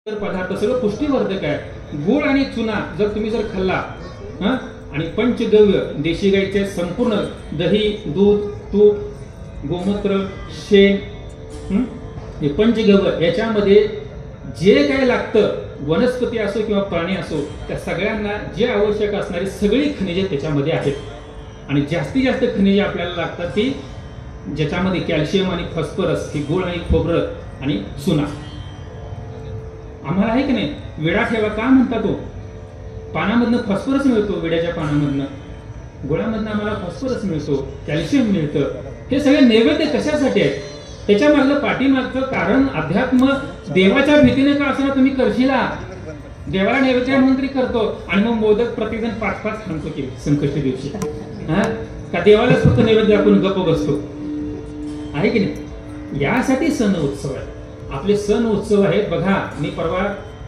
पदार्थ सगळं पुष्टीवर्धक आहे. गुळ आणि चुना जर तुम्ही खाल्ला आणि पंचगव्य देशी गाईचे संपूर्ण दही, दूध, तूप, गोमूत्र, शेण, हे पंचगव्य याच्यामध्ये जे काय लागतं वनस्पती असो किंवा प्राणी असो त्या सगळ्यांना जे आवश्यक असणारी सगळी खनिजे त्याच्यामध्ये आहेत. आणि जास्तीत जास्त खनिजे आपल्याला लागतात ती ज्याच्यामध्ये कॅल्शियम आणि फॉस्फरस, ही गुळ आणि खोबरं आणि चुना. आम्हाला आहे की नाही विडा ठेवा का म्हणता तो? पानामधनं फॉस्फरस मिळतो, विड्याच्या पानामधनं, गुळामधनं आम्हाला फॉस्फरस मिळतो, कॅल्शियम मिळतं. हे सगळे नैवेद्य कशासाठी आहेत? त्याच्या मागलं पाठीमागचं कारण अध्यात्म. देवाच्या भीतीने का असं तुम्ही करशीला, देवाला नैवेद्य म्हणून तरी करतो आणि मग मोदक प्रतिजण 5-5 खांतो की संकष्टी दिवशी. का देवालाच फक्त नैवेद्य आपण गप्प बसतो? आहे की नाही? यासाठी सण उत्सव आहे. आपले सण उत्सव आहेत. बघा, मी परवा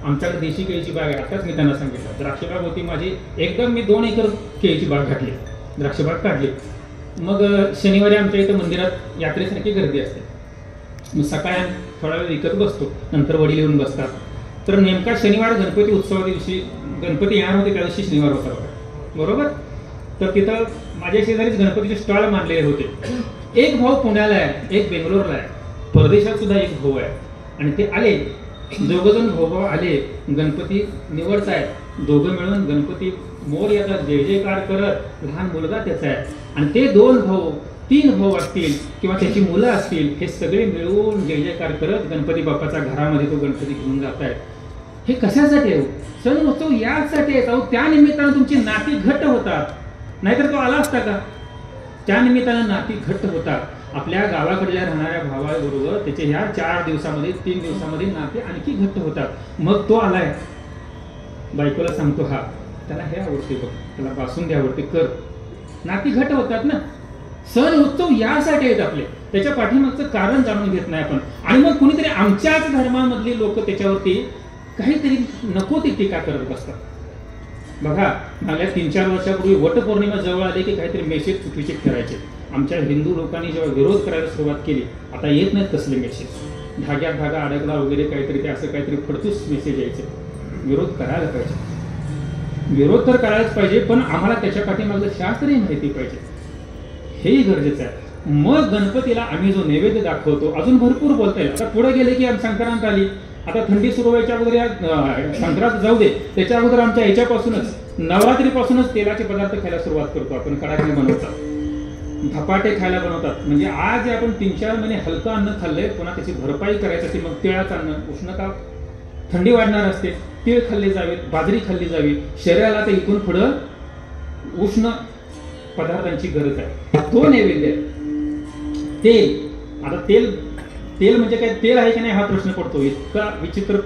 आमच्याकडे देशी केळीची बाग आहे, आताच मी त्यांना सांगितलं. द्राक्षबाग होती माझी, एकदम मी 2 एकर केळीची बाग घातली, द्राक्षबाग काढली. मग शनिवारी आमच्या इथं मंदिरात यात्रेसारखी गर्दी असते. मग सकाळी थोडा वेळ विकत बसतो, नंतर वडील येऊन बसतात. तर नेमका शनिवार गणपती उत्सवा दिवशी, गणपती येणार होते त्या दिवशी शनिवार होता बघा, बरोबर. तर तिथं माझ्या शेजारीच गणपतीचे स्टॉल मांडलेले होते. एक भाऊ पुण्याला आहे, एक बेंगलोरला आहे, परदेशात सुद्धा एक भाऊ आहे. आणि ते आले, दोघंजण भाऊ आले, गणपती निवडचा आहे, दोघं मिळून गणपती मोर येतात जय जयकार करत. लहान मुलगा त्याचा आहे आणि ते 2 भाऊ 3 भाऊ असतील किंवा त्याची मुलं असतील, हे सगळे मिळून जय जयकार करत गणपती बाप्पाच्या घरामध्ये तो गणपती घेऊन जात आहेत. हे कशासाठी आहे? सण उत्सव यासाठी आहे. त्या निमित्तानं तुमची नाती घट्ट होतात, नाहीतर तो आला असता का? त्या निमित्तानं नाती घट्ट होतात. आपल्या गावाकडल्या राहणाऱ्या भावाबरोबर त्याचे ह्या 4 दिवसामध्ये 3 दिवसामध्ये नाते आणखी घट्ट होतात. मग तो आलाय, बायकोला सांगतो हा त्याला हे आवडते बघ, त्याला बासुंदी आवडते कर, नाती घट्ट होतात ना. सण उत्सव यासाठी आहेत आपले, त्याच्या पाठीमागचं कारण जाणून घेत नाही आपण. आणि मग कुणीतरी आमच्याच धर्मामधली लोक त्याच्यावरती काहीतरी नको ती टीका करत बसतात. बघा, मागल्या 3-4 वर्षापूर्वी वटपौर्णिमा जवळ आले की काहीतरी मेसेज चुकीचे ठरायचे. आमच्या हिंदू लोकांनी जेव्हा विरोध करायला सुरुवात केली, आता येत नाहीत कसले मेसेज, धाग्यात धागा अडकला वगैरे काहीतरी, ते असं काहीतरी फडतूस मेसेज यायचे. विरोध करायला पाहिजे, विरोध तर करायलाच पाहिजे, पण आम्हाला त्याच्या पाठीमागचं शास्त्रही माहिती पाहिजे, हेही गरजेचं आहे. मग गणपतीला आम्ही जो नैवेद्य दाखवतो, अजून भरपूर बोलता येईल. आता पुढे गेले की संक्रांत आली, आता थंडी सुरू व्हायच्या अगोदर, या संक्रांत जाऊ दे, त्याच्या अगोदर आमच्या ह्याच्यापासूनच नवरात्रीपासूनच तेलाचे पदार्थ खायला सुरुवात करतो आपण. कडाकणी बनवतात, धपाटे खायला बनवतात. म्हणजे आज आपण 3-4 महिने हलकं अन्न खाल्लंय, पुन्हा त्याची भरपाई करायची असते. मग तिळाचं अन्न, उष्णता थंडी वाढणार असते, तीळ खाल्ले जावेत, बाजरी खाल्ली जावी. शरीराला तर इथून पुढं उष्ण पदार्थांची गरज आहे. तो नैवेद्य आहे. तेल, आता तेल म्हणजे काय, तेल आहे की नाही हा प्रश्न पडतो. इतका विचित्र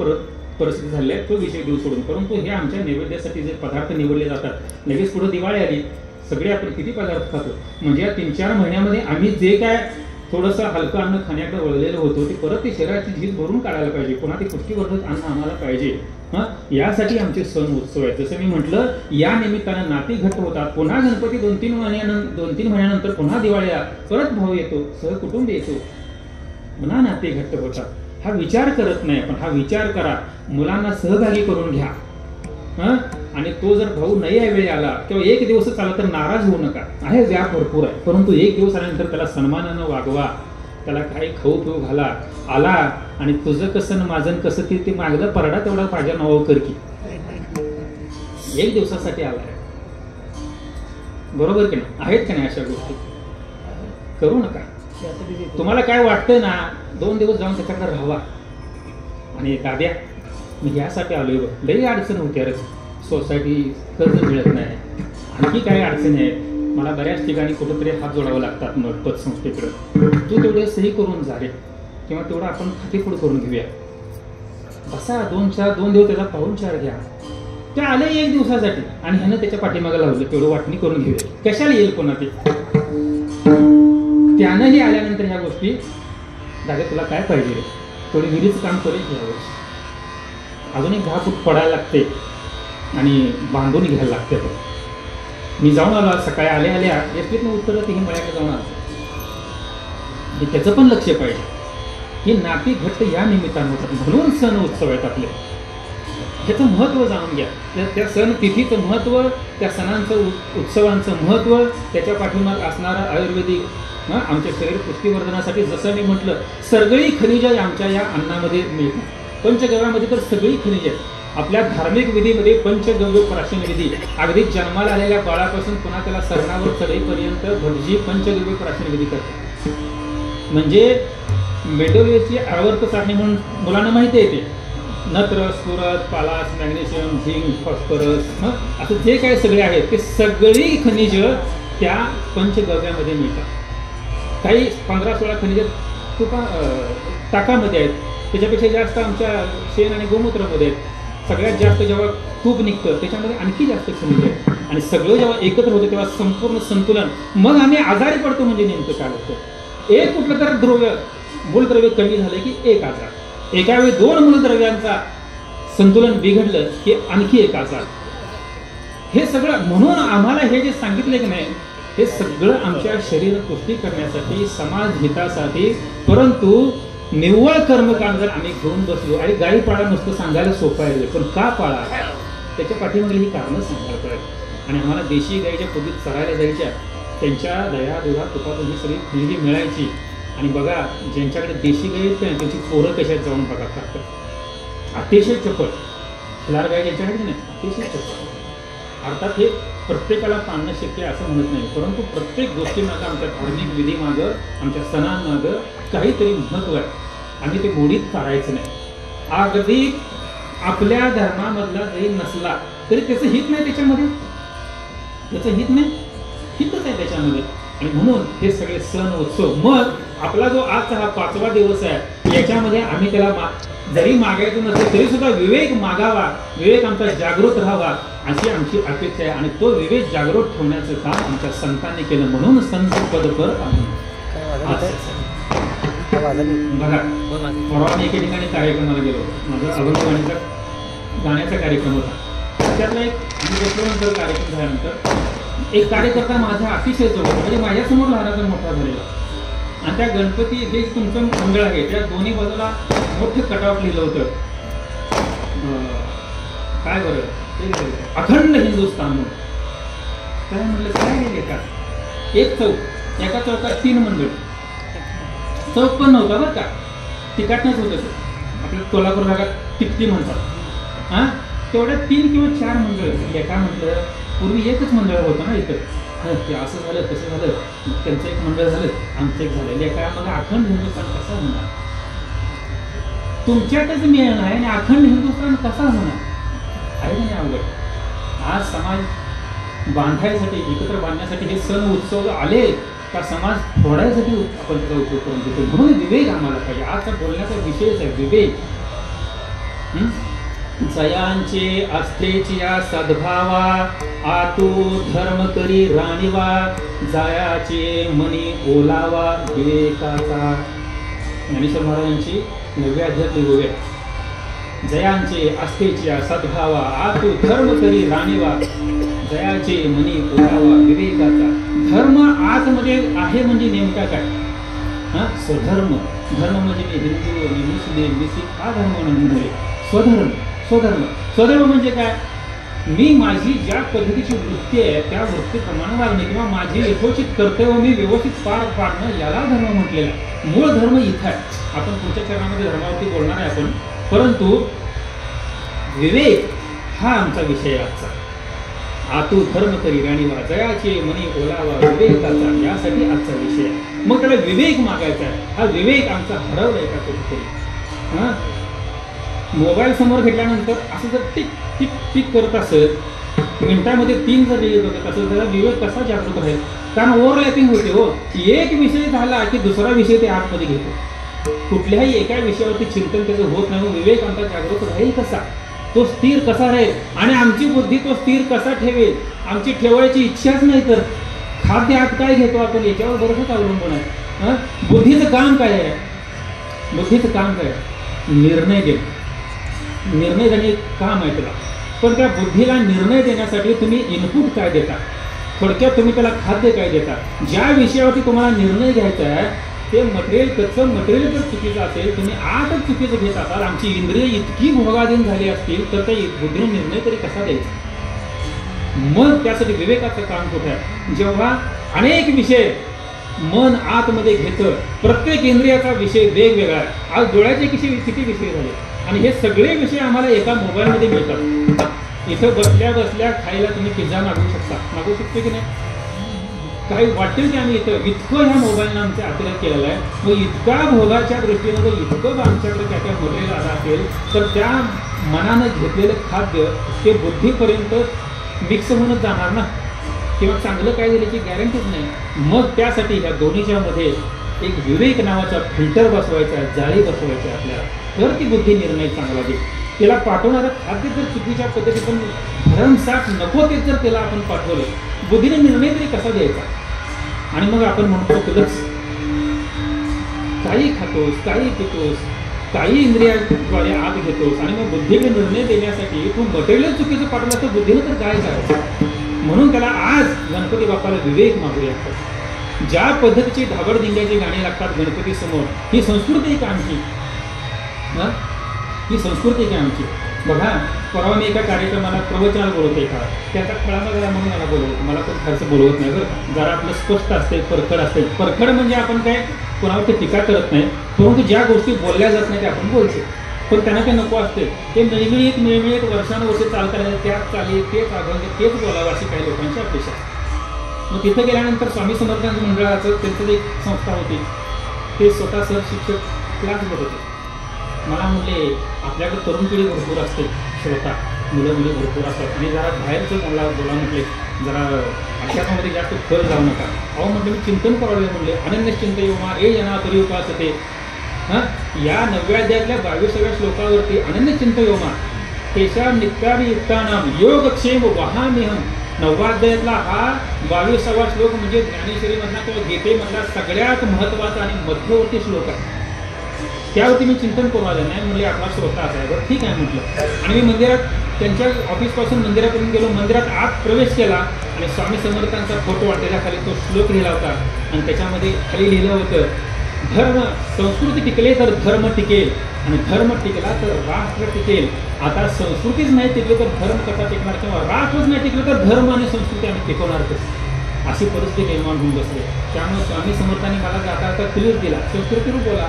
परिस्थिती झाली आहे, तो विषय देऊ सोडून. परंतु हे आमच्या नैवेद्यासाठी जे पदार्थ निवडले जातात, लगेच पुढे दिवाळी आली, सगळे आपण किती पदार्थ खातो. म्हणजे या 3-4 महिन्यामध्ये आम्ही जे काय थोडंसं हलकं अन्न खाण्याकडे वळलेलं होतो, ते परत ते शरीराची झीज भरून काढायला पाहिजे. पुन्हा ते पुष्टीवर्धक अन्न आम्हाला पाहिजे. यासाठी आमचे सण उत्सव आहेत. जसं मी म्हटलं, या निमित्तानं नाती घट्ट होतात. पुन्हा गणपती 2-3 महिन्यानंतर पुन्हा दिवाळीला परत भाऊ येतो, सहकुटुंब येतो, पुन्हा नाते घट्ट होतात. हा विचार करत नाही आपण. हा विचार करा, मुलांना सहभागी करून घ्या. आणि तो जर भाऊ नाही यावेळी आला किंवा 1 दिवसच आला तर नाराज होऊ नका. आहे, व्याप भरपूर आहे, परंतु 1 दिवस आल्यानंतर त्याला सन्मानानं वागवा, त्याला काही खाऊ पिऊ घाला. आला आणि तुझं कसं माझं कसं, ते मागला परडा तेवढा माझ्या नावावर कर की. 1 दिवसासाठी आलाय, बरोबर की नाही? आहेत का नाही अशा गोष्टी? करू नका. तुम्हाला काय वाटतंय ना, 2 दिवस जाऊन त्याच्याकडे राहावा. आणि दाद्या, मी यासाठी आलोय बघ, लई अडचण होती अरे, सोसायटी कर्ज मिळत नाही, आणखी काही अडचणी आहेत, मला बऱ्याच ठिकाणी कुठंतरी हात जोडावं लागतात मग पतसंस्थेकडं, तू तेवढे सही करून जा रे, किंवा तेवढं आपण खातेफोड करून घेऊया. बसा 2 दिवस त्याचा पाहुणचार घ्या. ते आले 1 दिवसासाठी आणि ह्यानं त्याच्या पाठीमागं लावलं, तेवढं वाटणी करून घेऊया. कशाला येईल पुन्हा ते? त्यानंही आल्यानंतर ह्या गोष्टी, दादा तुला काय पाहिजे रे, थोडी विहिरीचं काम करेल यावर्षी, अजून एक 10 फूट पडायला लागते आणि बांधून घ्यायला लागते. मी जाऊन आलो सकाळी, आल्या एसटीतनं उत्तर ते मळ्याकडे जाऊन आलो. त्याचं पण लक्ष पाहिजे. ही नाती घट्ट या निमित्तानं होतात, म्हणून सण उत्सव आहेत आपले. ह्याचं महत्त्व जाणून घ्या. त्या सण तिथीचं महत्त्व, त्या सणांचं उत्सवांचं महत्त्व, त्याच्या पाठीमाग असणारं आयुर्वेदिक आमच्या शरीर पुष्टीवर्धनासाठी, जसं मी म्हटलं, सगळी खनिजं आमच्या या अन्नामध्ये मिळतात. पंचगव्यामध्ये तर सगळी खनिजं आहेत. आपल्या धार्मिक विधीमध्ये पंचगव्य प्राशन विधी, अगदी जन्माला आलेल्या बाळापासून पुन्हा त्याला सरणावर चढईपर्यंत भटजी पंचगव्य प्राशन विधी करतात. म्हणजे मेडोलियाची आवर्त चाचणी म्हणून मुलांना माहिती आहे, ते नत्र, स्फुरद, पालास, मॅग्नेशियम, झिंक, फॉस्फरस, असं जे काय सगळे आहेत ते सगळी खनिज त्या पंचगव्यामध्ये मिळतात. काही 15-16 खनिज ताकामध्ये आहेत, त्याच्यापेक्षा जास्त आमच्या शेण आणि गोमूत्रामध्ये आहेत. सगळ्यात जास्त जेव्हा तूप निघतं त्याच्यामध्ये आणखी जास्त खनिज आहेत. आणि सगळं जेव्हा एकत्र होतं तेव्हा संपूर्ण संतुलन. मग आम्ही आजारी पडतो. म्हणजे नेमकं काय होतं, एक कुठलं तर द्रव्य, मूलद्रव्य कमी झालं की एक आजार, एका वेळी 2 मूलद्रव्यांचा संतुलन बिघडलं की आणखी एक आजार. हे सगळं म्हणून आम्हाला हे जे सांगितले की नाही, हे सगळं आमच्या शरीर पुष्टी करण्यासाठी, समाज हितासाठी. परंतु निव्वळ कर्मकांड जर आम्ही घेऊन बसलो, आणि गायी पाळा नुसतं सांगायला सोपं आहे, पण का पाळा, त्याच्या पाठीमागली ही कारणं सांगायला पाहिजे. आणि आम्हाला देशी गायीच्या पोटीत चरायला जायच्या, त्यांच्या दया दुधा तुपातून ही सगळी खनिजी मिळायची. आणि बघा, ज्यांच्याकडे देशी गाई आहेत त्यांची पोरं कशात जाऊन बघा करतात, अतिशय चपळ. खिलार गाय ज्यांच्याकडे नाही, अतिशय चपळ. अर्थात हे प्रत्येकाला पाळणं शक्य असं म्हणत नाही, परंतु प्रत्येक गोष्टीमागं, आमच्या धार्मिक विधीमागं, आमच्या सणांमागं काहीतरी महत्त्व आहे. आम्ही ते मोडीत काढायचं नाही. अगदी आपल्या धर्मामधला जरी नसला तरी त्याचं हित नाही त्याच्यामध्ये, त्याचं हित नाही, हितच आहे त्याच्यामध्ये. आणि म्हणून हे सगळे सण उत्सव. मग आपला जो आजचा हा 5वा दिवस आहे, याच्यामध्ये आम्ही त्याला जरी मागायचं नसेल तरी सुद्धा विवेक मागावा, विवेक आमचा जागृत राहावा, अशी आमची अपेक्षा आहे. आणि तो विवेक जागृत ठेवण्याचं काम आमच्या संतांनी केलं. म्हणून संत पदकर बघा, परवा मी एके ठिकाणी कार्यक्रमाला गेलो, माझा अभंग गाण्याचा कार्यक्रम होता. त्यातला एक नंतर कार्यक्रम झाल्यानंतर एक कार्यकर्ता माझ्या अतिशय जवळ, म्हणजे माझ्यासमोर लहानाचा मोठा झालेला. आणि त्या गणपती जे तुमचं मंडळ आहे त्या दोन्ही बाजूला मोठं कटआउट लिहिलं होतं, काय बरं, अखंड हिंदुस्थान म्हणून. काय म्हणलं, काय लिहिले का, एक चौक, एका चौकात 3 मंडळ. चौक पण नव्हता बरं का, तिकाटनंच होतं ते, आपल्या कोल्हापूर भागात तिकटी म्हणतात. हां, तेवढ्या 3 किंवा 4 मंडळ. एका म्हटलं, पूर्वी एकच मंडळ होतं ना इथं, ते असं झालं तसं झालं, त्यांचं एक मंडळ झालं, आमचं एक झालं. एका मग अखंड हिंदुस्थान कसा होणार, तुमच्यातच मिळणं आहे आणि अखंड हिंदुस्थान कसा होणार आहे ना अवघड. आज समाज बांधायसाठी, एकत्र बांधण्यासाठी हे सण उत्सव आले का समाज फोडायसाठी आपण त्याचा उपयोग करून देतो. म्हणून विवेक आम्हाला पाहिजे. आजचा बोलण्याचा विषयच आहे विवेक. जयांचे आस्थेची या सद्भावा, आतू धर्म करी राणीवा, जायाचे मनी ओलावा विवेकाचा. ज्ञानेश्वर महाराजांची 9व्या अध्यात्मिक गोव्या. जयांचे आस्थेची या सद्भावा, आतू धर्म करी राणीवा, जयाचे मनी ओलावा विवेकाचा. धर्म आतमध्ये आहे म्हणजे नेमका काय, स्वधर्म. धर्म म्हणजे मी हिंदू, मी मुस्लिम, मी सिख, हा धर्म नव्हे. स्वधर्म, स्वधर्म. स्वधर्म म्हणजे काय, मी माझी ज्या पद्धतीची वृत्ती आहे त्या वृत्तीप्रमाणे वागणे, किंवा माझी यथोचित कर्तव्य मी व्यवस्थित पार पाडणं, याला धर्म म्हटलेला आहे. मूळ धर्म इथं आहे. आपण पुढच्या चरणामध्ये धर्मावरती बोलणार आहे आपण, परंतु विवेक हा आमचा विषय आजचा. आतू धर्म करी राणीवा, जयाचे मनी ओलावा विवेकाचा, यासाठी आजचा विषय आहे. मग त्याला विवेक मागायचा आहे. हा विवेक आमचा हरवलाय का कुठेतरी. मोबाईल समोर घेतल्यानंतर असं जर टिक टिक टिक करत असत, मिनिटामध्ये 3 जर रिलीज होत असं, त्याला विवेक कसा जागृत राहील. कारण ओव्हरलॅपिंग होते हो. एक विषय झाला की दुसरा विषय ते आतमध्ये घेतो. कुठल्याही एका विषयावरती चिंतन त्याचं होत नाही. विवेक आमचा जागृत राहील कसा, तो स्थिर कसा राहील, आणि आमची बुद्धी तो स्थिर कसा ठेवेल. आमची ठेवायची इच्छाच नाही तर खाद्य आत काय घेतो आपण, याच्यावर बरंच अवलंबून आहे. बुद्धीचं काम काय आहे, बुद्धीचं काम काय आहे, निर्णय देणं. निर्णय देणे काम आहे त्याला. पण त्या बुद्धीला निर्णय देण्यासाठी तुम्ही इनपुट काय देता, थोडक्यात तुम्ही त्याला खाद्य काय देता. ज्या विषयावरती तुम्हाला निर्णय घ्यायचा आहे ते मटेरियल कच्चं मटेरियल जर चुकीचं असेल, तुम्ही आतच चुकीचं घेत असाल, आमची इंद्रिय इतकी भोगाधीन झाली असतील तर त्या बुद्धीने निर्णय तरी कसा द्यायचा? मग त्यासाठी विवेकाचं काम कुठे आहे? जेव्हा अनेक विषय मन आतमध्ये घेतं, प्रत्येक इंद्रियाचा विषय वेगवेगळा आहे. आज डोळ्याचे किती विषय झाले आणि हे सगळे विषय आम्हाला एका मोबाईलमध्ये मिळतात. इथं बसल्या बसल्या खायला तुम्ही पिझ्झा मागू शकतो की नाही? काही वाटेल की आम्ही इतकं ह्या मोबाईलनं आमचा अतिरेक केलेला आहे. मग इतका भोगाच्या दृष्टीनं जर इतकं आमच्याकडे काय मटेरियल आलं असेल तर त्या मनानं घेतलेलं खाद्य ते बुद्धीपर्यंत मिक्स होऊनच जाणार ना, किंवा चांगलं काय झाल्याची गॅरंटीच नाही. मग त्यासाठी ह्या दोन्हीच्या मध्ये एक विवेक नावाचा फिल्टर बसवायचा, जाळी बसवायची आपल्याला, तर ती बुद्धी निर्णय चांगला देईल. त्याला पाठवणारं खाद्य जर चुकीच्या पद्धतीतून भरमसाठ नको ते जर त्याला आपण पाठवलं, बुद्धीने निर्णय तरी कसा द्यायचा? आणि मग आपण म्हणतो तुलच काही खातोस, काही पितोस, काही इंद्रियाद्वारे आत घेतोस आणि मग बुद्धीने निर्णय देण्यासाठी तू मटेरियल चुकीचं पाठवलं तर बुद्धीनं तर काय करायचं? म्हणून त्याला आज गणपती बाप्पाला विवेक मागूया. ज्या पद्धतीची धाबडदिंग्याची गाणी लागतात गणपती समोर, ही संस्कृती आहे का आमची? ही संस्कृती आहे का आमची? बघा, परवा मी एका कार्यक्रमाला प्रवचनाला बोलवते का, त्याचा खळामा जरा म्हणून मला बोलवतो. मला पण खर्च बोलवत नाही बरं, जरा आपलं स्पष्ट असते, परखड असते. परखड म्हणजे आपण काय कोणावरती टीका करत नाही, परंतु ज्या गोष्टी बोलल्या जात नाही त्या आपण बोलतो. पण त्यांना ते नको असते, ते मिळमिळीत वर्षानुवर्षे चालतात, त्याच चाली, तेच अभंग, तेच बोलावं अशी काही लोकांची अपेक्षा. मग तिथं गेल्यानंतर स्वामी समर्थांच्या मंडळाचं त्यांचं एक संस्था होती, ते स्वतः सर शिक्षक क्लास घेत होते. मला म्हणले आपल्याकडे तरुण पिढी भरपूर असते, श्रोता मुलं भरपूर असतात आणि जरा बाहेरचं बोला म्हटले, जरा अध्यात्मामध्ये जास्त फल जाऊ नका. अहो म्हटलं मी चिंतन करावे म्हणले, अनन्य चिंतयोमा ए जना तरी उपासते. या 9व्या अध्यायातल्या 22व्या श्लोकावरती अनन्य चिंतयोमा तेषा नित्याभियुक्तानाम योगक्षेम वहाम्यहम. 9व्या अध्यायातला हा 22वा श्लोक म्हणजे ज्ञानेश्वरीमधला किंवा गीतेमधला सगळ्यात महत्त्वाचा आणि मध्यवर्ती श्लोक आहे. त्यावरती मी चिंतन करून आलं नाही, म्हणजे आपला श्रोता असायचा, बरं ठीक आहे म्हटलं. आणि मी मंदिरात त्यांच्या ऑफिसपासून मंदिरापर्यंत गेलो, मंदिरात आत प्रवेश केला आणि स्वामी समर्थांचा फोटो त्याच्या खाली तो श्लोक लिहिला होता आणि त्याच्यामध्ये खाली लिहिलं होतं, धर्म संस्कृती टिकले तर धर्म टिकेल आणि धर्म टिकला तर राष्ट्र टिकेल. आता संस्कृतीच नाही टिकली तर धर्म कसा टिकणार, किंवा राष्ट्रच नाही टिकलं तर धर्म आणि संस्कृती आम्ही टिकवणार कसं? अशी परिस्थिती निर्माण होऊन बसली. त्यामुळे स्वामी समर्थांनी मला जाता क्लिअर दिला, संस्कृतीवर बोला,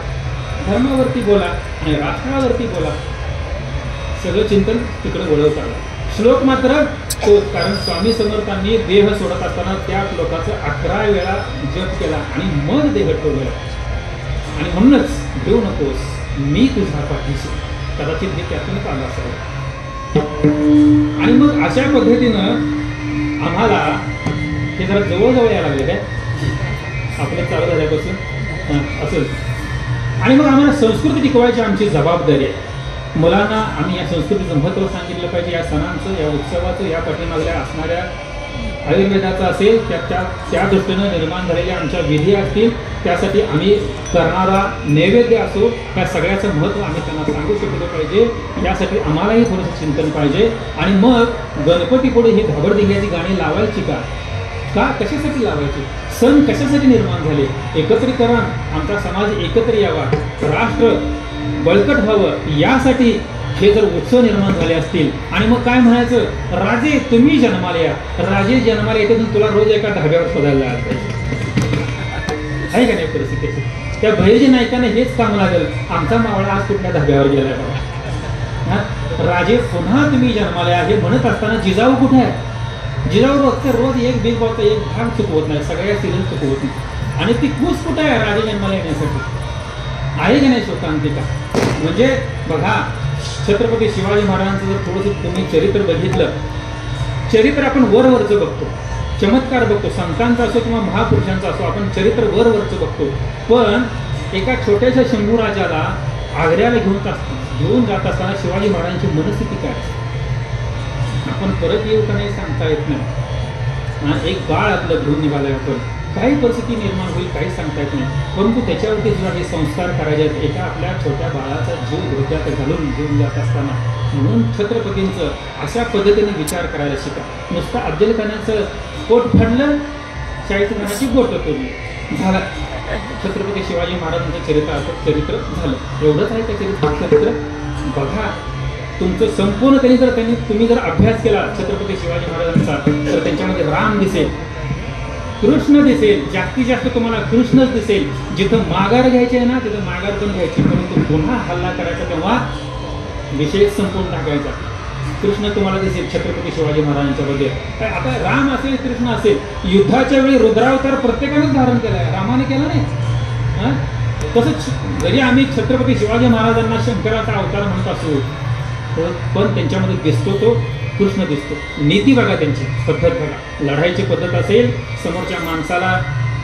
धर्मावरती बोला आणि राष्ट्रावरती बोला. सगळं चिंतन तिकडे वळव काढलं. श्लोक मात्र तो, कारण स्वामी समर्थांनी देह सोडत असताना त्या श्लोकाचं 11 वेळा जप केला आणि मग देह ठेवलेला. आणि म्हणूनच घेऊ नकोस मी तुझ्या पाठीशी, कदाचित हे त्यातूनच आलं असावं. आणि मग अशा पद्धतीनं आम्हाला हे जरा जवळजवळ यायला लागले काय आपलं चालू झाल्यापासून असं. आणि मग आम्हाला संस्कृती टिकवायची आमची जबाबदारी आहे. मुलांना आम्ही या संस्कृतीचं महत्त्व सांगितलं पाहिजे, या सणांचं, या उत्सवाचं, या पाठीमागल्या असणाऱ्या आयुर्वेदाचं असेल त्या दृष्टीनं निर्माण झालेल्या आमच्या विधी असतील, त्यासाठी आम्ही करणारा नैवेद्य असो, त्या सगळ्याचं महत्त्व आम्ही त्यांना सांगू शकलो पाहिजे. यासाठी आम्हालाही थोडंसं चिंतन पाहिजे. आणि मग गणपतीपुढे ही धाबडदिंग्याची गाणी लावायची का? कशासाठी लावायची? सण कशासाठी निर्माण झाले? एकत्रीकरण, आमचा समाज एकत्र यावा, राष्ट्र बळकट व्हावं, यासाठी हे जर उत्सव निर्माण झाले असतील. आणि मग काय म्हणायचं, राजे तुम्ही जन्माला या, राजे जन्माला येते तुला रोज एका धाब्यावर शोधायला जायला पाहिजे, आहे का नाही परिस्थिती? त्या भैरजी नायकांना हेच काम लागेल, आमचा मावळा आज कुठल्या धाब्यावर गेलाय बघा. राजे पुन्हा तुम्ही जन्माला या हे म्हणत असताना जिजाऊ कुठे आहे? जिजाऊ फक्त रोज एक बिग बॉलचा एक भाग चुकवत नाही, सगळ्या सिरियल चुकवत नाही. आणि ती कूस कुठे आहे राजे जन्माला येण्यासाठी? आहे का नाही शोकांतिका? म्हणजे बघा, छत्रपती शिवाजी महाराजांचं जर थोडंसं तुम्ही चरित्र बघितलं, चरित्र आपण वरवरचं बघतो, चमत्कार बघतो, संतांचा असो किंवा महापुरुषांचा असो, आपण चरित्र वरवरचं बघतो. पण एका छोट्याशा शंभू राजाला आग्र्याला घेऊन जात असताना शिवाजी महाराजांची मनस्थिती काय, आपण परत येऊ का नाही सांगता येत नाही. एक बाळ आपलं घेऊन निघालंय, आपण काही परिस्थिती निर्माण होईल काही सांगता येत नाही, परंतु त्याच्यावरती सुद्धा हे संस्कार करायचे आहेत. एका आपल्या छोट्या बाळाचा जीव धोक्यात घालून घेऊन जात असताना, म्हणून छत्रपतींचं अशा पद्धतीने विचार करायला शिका. नुसतं अफजल खानाचं पोट फाडलं, 40 जणांची बोटं तोडली, झाला. छत्रपती शिवाजी महाराजांचं चरित्र झालं. एवढंच आहे त्या चरित्र. बघा, तुमचं संपूर्ण तुम्ही जर अभ्यास केला छत्रपती शिवाजी महाराजांचा, तर त्यांच्यामध्ये राम दिसेल, कृष्ण दिसेल, जास्तीत जास्त तुम्हाला कृष्णच दिसेल. जिथं माघार घ्यायची आहे ना, तिथं माघार पण घ्यायची, परंतु पुन्हा हल्ला करायचा तेव्हा विषय संपून टाकायचा. कृष्ण तुम्हाला दिसेल छत्रपती शिवाजी महाराजांच्या मध्ये. आता राम असेल, कृष्ण असेल, युद्धाच्या वेळी रुद्रावतार प्रत्येकानेच धारण केलाय, रामाने केला नाही. तसंच जरी आम्ही छत्रपती शिवाजी महाराजांना शंकराचा अवतार म्हणत असू, पण त्यांच्यामध्ये दिसतो तो कृष्ण दिसतो. नीती बघा, त्यांची पद्धत बघा, लढायची पद्धत असेल, समोरच्या माणसाला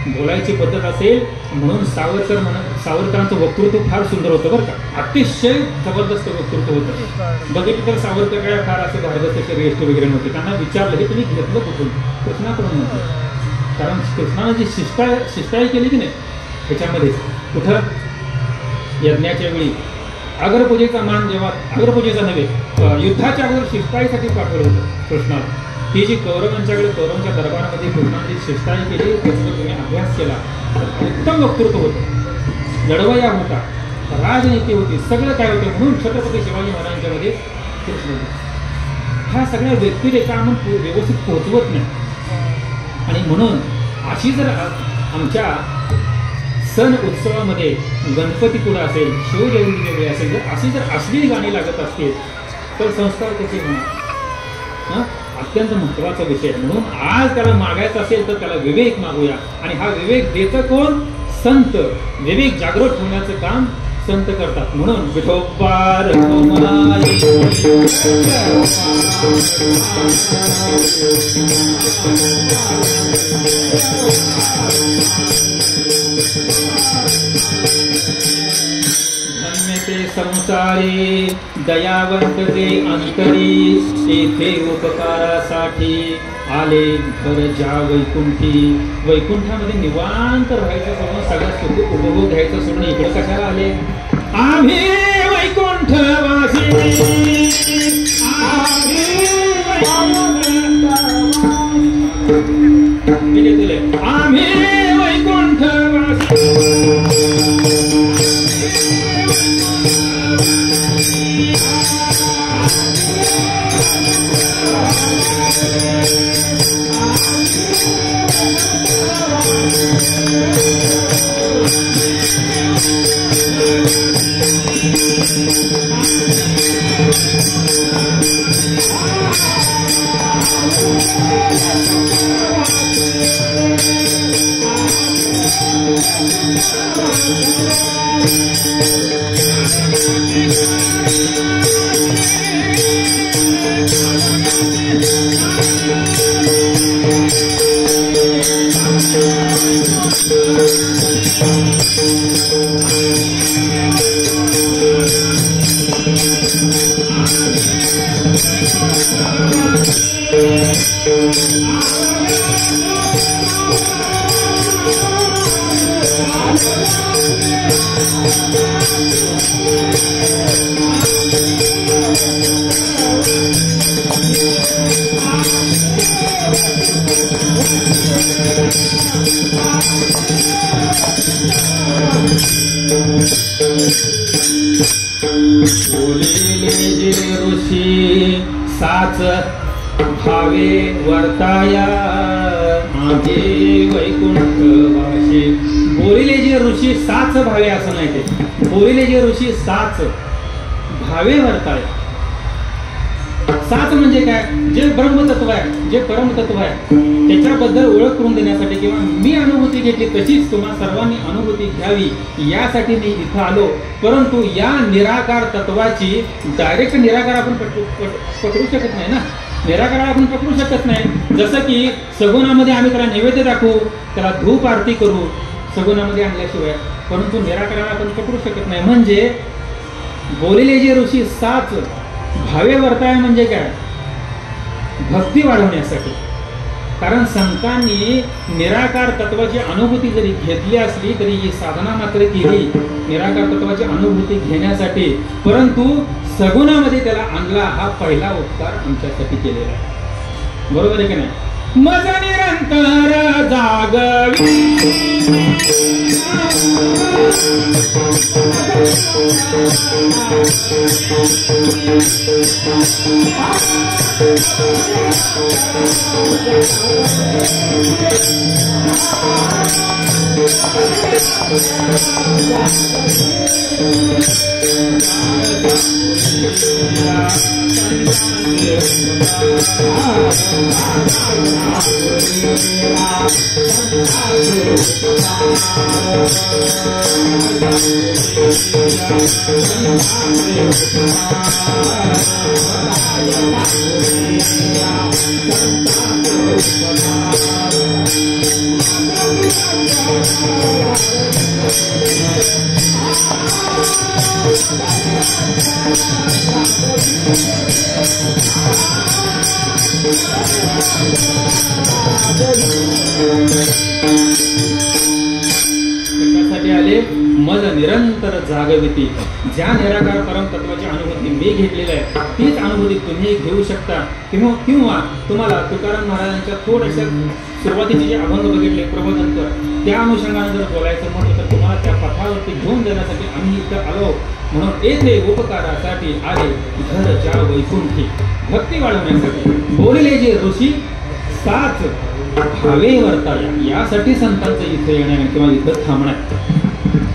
बोलायची पद्धत असेल. म्हणून सावरकरांचं वक्तृत्व फार सुंदर होतं बरं का, अतिशय जबरदस्त वक्तृत्व होतं. बघितलं तर सावरकर काय फार असं भारदस्त श्रेष्ठ वगैरे नव्हते. त्यांना विचारलं, हे तुम्ही घेतलं कुठून? कृष्णाकडून म्हटलं. कारण कृष्णानं जी शिष्टाई केली की नाही, ह्याच्यामध्ये कुठं यज्ञाच्या वेळी अग्रपूजेचा मान, जेव्हा अग्रपूजेचा नव्हे, युद्धाच्या अगोदर शिष्टाईसाठी पाठवलं होतं कृष्णाला. ती जी कौरवांच्या दरबारामध्ये कृष्णाने जी शिष्टाई केली, त्याचा तुम्ही अभ्यास केला तर उत्तम वक्तृत्व होतं, लढवय्या होता, राजनीती होती, सगळं काय होतं. म्हणून छत्रपती शिवाजी महाराजांच्या मध्ये कृष्ण होते. ह्या सगळ्या व्यक्तिरेखा आपण व्यवस्थित पोहोचवत नाही. आणि म्हणून अशी जर आमच्या सण उत्सवामध्ये गणपतीपुढं असेल, शिवजयंतीच्या वेळी असेल, जर अशी अश्लील गाणी लागत असतील तर संस्कार कसे होणार? अत्यंत महत्वाचा विषय. म्हणून आज त्याला मागायचं असेल तर त्याला विवेक मागूया. आणि हा विवेक देतं कोण? संत. विवेक जागृत ठेवण्याचं काम संत करतात. म्हणून विठोबार संसारी दयावंत ते अंतरी, येथे उपकारासाठी आले घर ज्या वैकुंठी. वैकुंठामध्ये निवांत राहायचं सोडून, सगळ्या सुख उपभोग घ्यायचं सोडून इकडे कशाला आले? आम्ही वैकुंठवासी, आम्ही वैकुंठवासी. साच भावे वर्ताया माझे वैकुंठवासी. बोलिले जे ऋषी साच भावे असं नाही, ते बोलिले जे ऋषी साच भावे वर्ताया. साच म्हणजे काय? जे ब्रह्मतत्व आहे, जे परमतत्व आहे, त्याच्याबद्दल ओळख करून देण्यासाठी किंवा मी अनुभूती घेतली तशीच तुम्हा सर्वांनी अनुभूती घ्यावी यासाठी मी इथं आलो. परंतु या निराकार तत्वाची डायरेक्ट निराकार आपण पकडू शकत नाही ना. निराकाराला आपण पकडू शकत नाही. जसं की सगुणामध्ये आम्ही त्याला नैवेद्य दाखवू, त्याला धूप आरती करू सगुणामध्ये आणल्याशिवाय, परंतु निराकाराला आपण पकडू शकत नाही. म्हणजे बोललेले जे ऋषी साच भावे वर्ताय म्हणजे काय? भक्ती वाढवण्यासाठी. कारण संतांनी निराकार तत्वाची अनुभूती जरी घेतली असली तरी ही साधना मात्र केली निराकार तत्वाची अनुभूती घेण्यासाठी, परंतु सगुणामध्ये त्याला आणला हा पहिला उपकार आमच्यासाठी केलेला आहे. बरोबर आहे की नाही? मज निरंतर जागवी कशासाठी आले? मज निरंतर जागविती. ज्या निराकार परमतत्वाची अनुभूती मी घेतलेली आहे तीच अनुभूती तुम्ही घेऊ शकता. किंवा तुम्हाला तुकाराम महाराजांच्या थोड्याशा सुरुवातीचे जे अभंग बघितले प्रबोधनकर, त्या अनुषंगाने जर बोलायचं म्हटलं तर तुम्हाला त्या पथावरती घेऊन जाण्यासाठी आम्ही इथं आलो. म्हणून येथे उपकारासाठी आले घरच्या वैकुंठी, भक्ती वाढवण्यासाठी. बोलले जे ऋषी साच भावे वर्ताया, यासाठी संतांचं इथं येणं किंवा इथं थांबणं.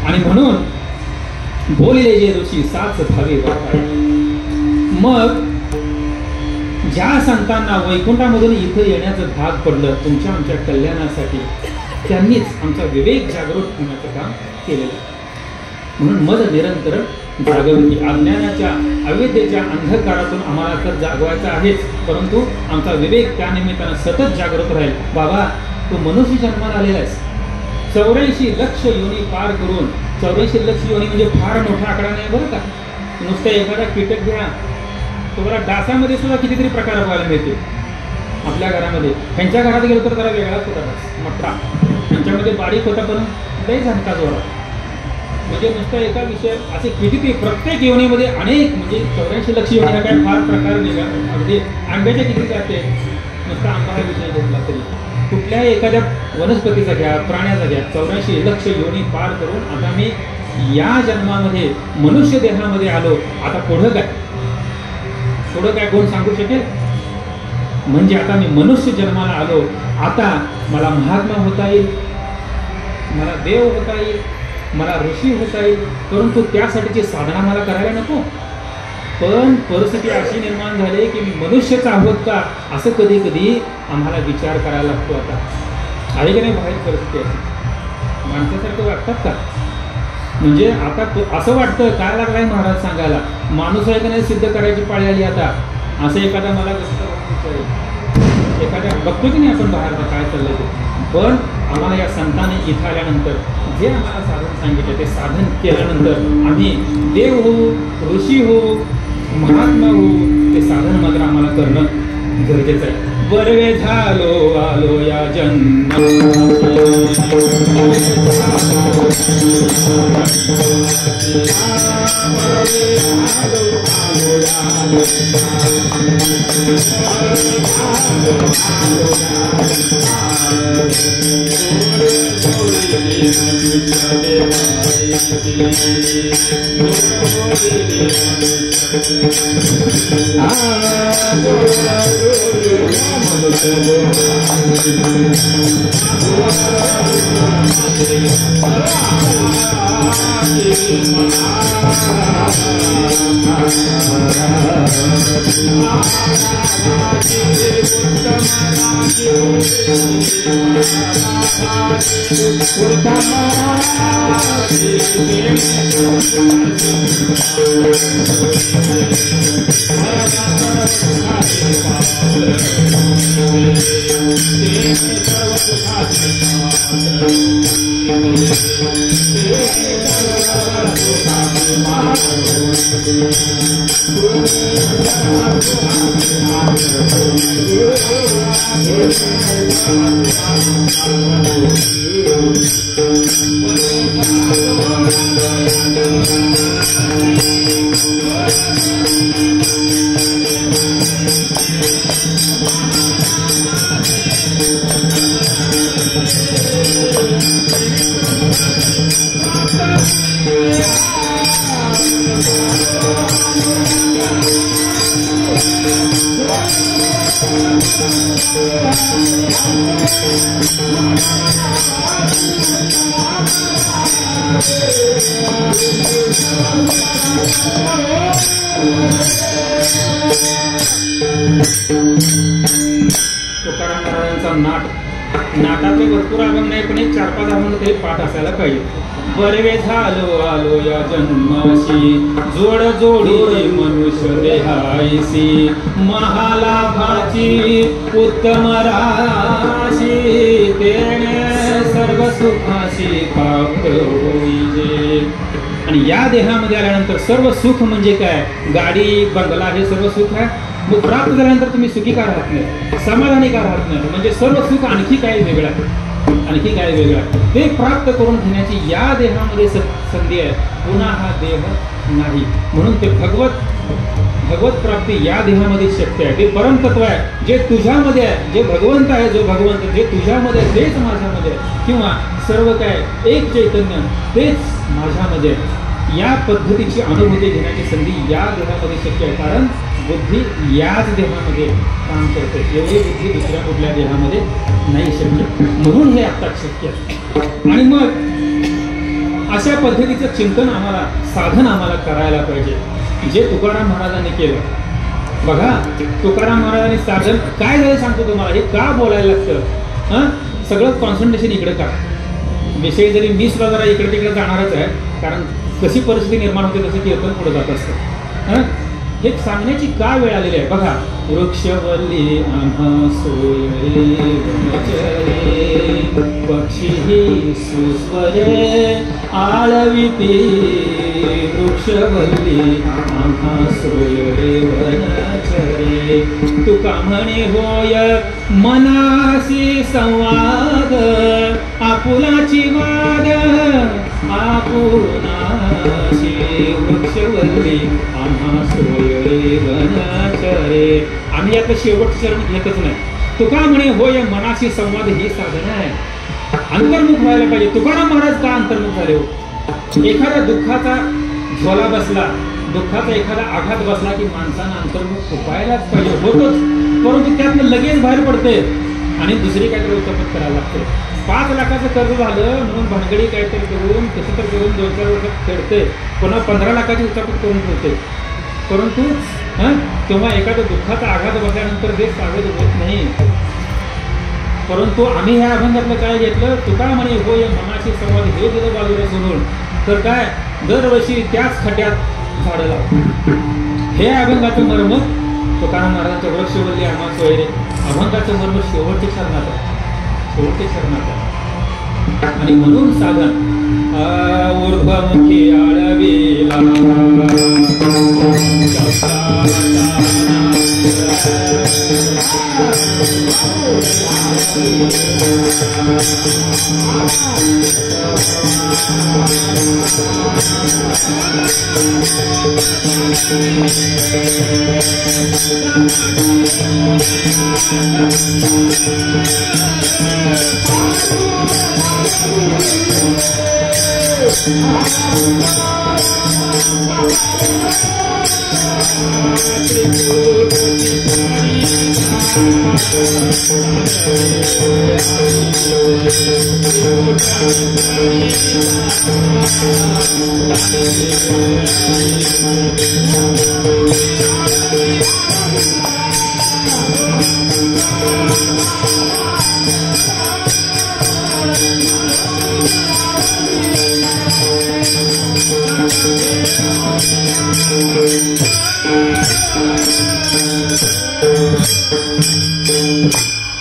आणि म्हणून बोलले जे ऋषी साच भावे वर्ताया. मग ज्या संतांना वैकुंठामधून इथं येण्याचं भाग पडलं तुमच्या आमच्या कल्याणासाठी, त्यांनीच आमचा विवेक जागृत होण्याचं काम केलेलं. म्हणून मज निरंतर जागविती. अज्ञानाच्या अविद्येच्या अंधकारातून आम्हाला तर जागवायचं आहेच, परंतु आमचा विवेक त्या निमित्तानं सतत जागृत राहील. बाबा, तू मनुष्य जन्माला आलेला आहेस. 84 लक्ष योनी पार करून, 84 लक्ष योनी म्हणजे फार मोठा आकडा नाही बरं का. नुसतं एखादा कीटक घ्या, तुम्हाला डासामध्ये सुद्धा कितीतरी प्रकार बघायला मिळते आपल्या घरामध्ये. ह्यांच्या घरात गेलो तर जरा वेगळाच होता डास, मोठा. त्यांच्यामध्ये बारीक होता पण लई झटका जोरात. म्हणजे नुसतं एका विषय असे किती प्रत्येक योनीमध्ये अनेक, म्हणजे 84 लक्ष योनी हा काय फार प्रकार वेगळा. अगदी आंब्याच्या किती जाते, नुसता आंबा विषय घेतला तरी. कुठल्याही एखाद्या वनस्पतीचा घ्या, प्राण्याचा घ्या, 84 लक्ष योनी पार करून आता मी या जन्मामध्ये मनुष्य देहामध्ये आलो. आता पुढं काय कोण सांगू शकेल? म्हणजे आता मी मनुष्य जन्माला आलो, आता मला महात्मा होता येईल, मला देव होता येईल, मला ऋषी होता येईल, परंतु त्यासाठीची साधना मला करायला नको. पण परिस्थिती अशी निर्माण झाली की मी मनुष्यच आहोत का, असं कधी कधी आम्हाला विचार करायला लागतो. आता आहे की नाही बाहेर परिस्थिती अशी, माणसासारखं वाटतात का? म्हणजे आता असं वाटतं काय लागलाय महाराज सांगायला, माणूस आहे का नाही सिद्ध करायची पाळी आली आता. असं एखादा मला एखाद्या बघतो की नाही आपण बाहेर काय चाललंय ते. पण आम्हाला या संतांनी इथं आल्यानंतर जे आम्हाला साधन सांगितलं ते साधन केल्यानंतर आम्ही देव होऊ, ऋषी होऊ, महात्मा होऊ, ते साधन मात्र आम्हाला करणं गरजेचं आहे. बरवे झालो आलो या जन्म, तुकाराम महाराजांचा नाटाचे भरपूर अभंग नाही, पण एक 4-5 अभंग तरी पाठ असायला पाहिजे. बरवे झालो आलो या जन्माशी, जोड जोडी मनुष्य देहायसी, महालाभाची उत्तम राशी, तेणे सर्व सुखाशी प्राप्त होईजे. आणि या देहामध्ये आल्यानंतर सर्व सुख म्हणजे काय? गाडी बंगला हे सर्व सुख आहे. मग प्राप्त झाल्यानंतर तुम्ही सुखी का राहत नाही, समाधानी का राहत नाही? म्हणजे सर्व सुख आणखी काय वेगळं आहे, आणखी काय वेगळं आहे ते प्राप्त करून घेण्याची या देहामध्ये संधी आहे. पुन्हा हा देह नाही, म्हणून ते भगवत प्राप्ती या देहामध्ये शक्य आहे. ते परमतत्व आहे जे तुझ्यामध्ये आहे, जे भगवंत आहे, जो भगवंत जे तुझ्यामध्ये आहे तेच माझ्यामध्ये आहे, किंवा सर्व काय एक चैतन्य तेच माझ्यामध्ये आहे. या पद्धतीची अनुभूती घेण्याची संधी या देहामध्ये शक्य आहे, कारण बुद्धी याच देहामध्ये काम करते. एवढी बुद्धी दुसऱ्या कुठल्या देहामध्ये नाही शक्य, म्हणून हे आता शक्य आहे. आणि मग अशा पद्धतीचं चिंतन आम्हाला, साधन आम्हाला करायला पाहिजे, जे तुकाराम महाराजांनी केलं. बघा, तुकाराम महाराजांनी साधन काय झालं सांगतो तुम्हाला. हे का बोलायला लागतं? सगळं कॉन्सन्ट्रेशन इकडे का विषय, जरी मी सुद्धा जरा इकडे तिकडे जाणारच आहे, कारण कशी परिस्थिती निर्माण होते तसं कीर्तन पुढे जात असतं. हे सांगण्याची का वेळ आलेली आहे? बघा, वृक्षवल्ली आम्हा सोयरे पक्षी सुस्वरे आळविती, वृक्षवल्ली आम्हा सोयरे वनचरे, तुका म्हणे होय मनासी संवाद, आपुलाची वाद आपुनाशी, वृक्षवल्ली आम्हा सोयरे वनचरे. आम्ही आता शेवटचं चरण घेतच नाही. तुका म्हणे होय मनाशी संवाद ही साधना आहे. अंतर्मुख व्हायला पाहिजे. तुकाराम महाराज का अंतर्मुख झाले हो? एखाद्या दुःखाचा झोला बसला, दुःखाचा एखादा आघात बसला की माणसानं अंतर्मुख व्हायलाच पाहिजे, होतोच, परंतु त्यातनं लगेच बाहेर पडते आणि दुसरी काहीतरी उचापत करायला लागते. 5 लाखाचं कर्ज झालं म्हणून भानगडी काहीतरी करून कसं तर करून 2-4 वर्षात फेडते, पुन्हा 15 लाखाची उचापत करून ठेवते. परंतु तेव्हा एखाद्या दुःखाचा आघात बसल्यानंतर ते सावध होत नाही. परंतु आम्ही ह्या अभंगातलं काय घेतलं? तुका म्हणे होय मनाशी संवाद हे दिलं बाजूला सोडून, तर काय दरवर्षी त्याच खड्ड्यात झाडं लावतो. हे अभंगाचं मर्म तुकाराम महाराजांच्या वृक्षवल्ली आम्हा सोयरे अभंगाचं मर्म शेवटचे शरणात आहे, शेवटचे शरणात आहे. आणि म्हणून साधन ऊर्ध्वमुखी आळवीला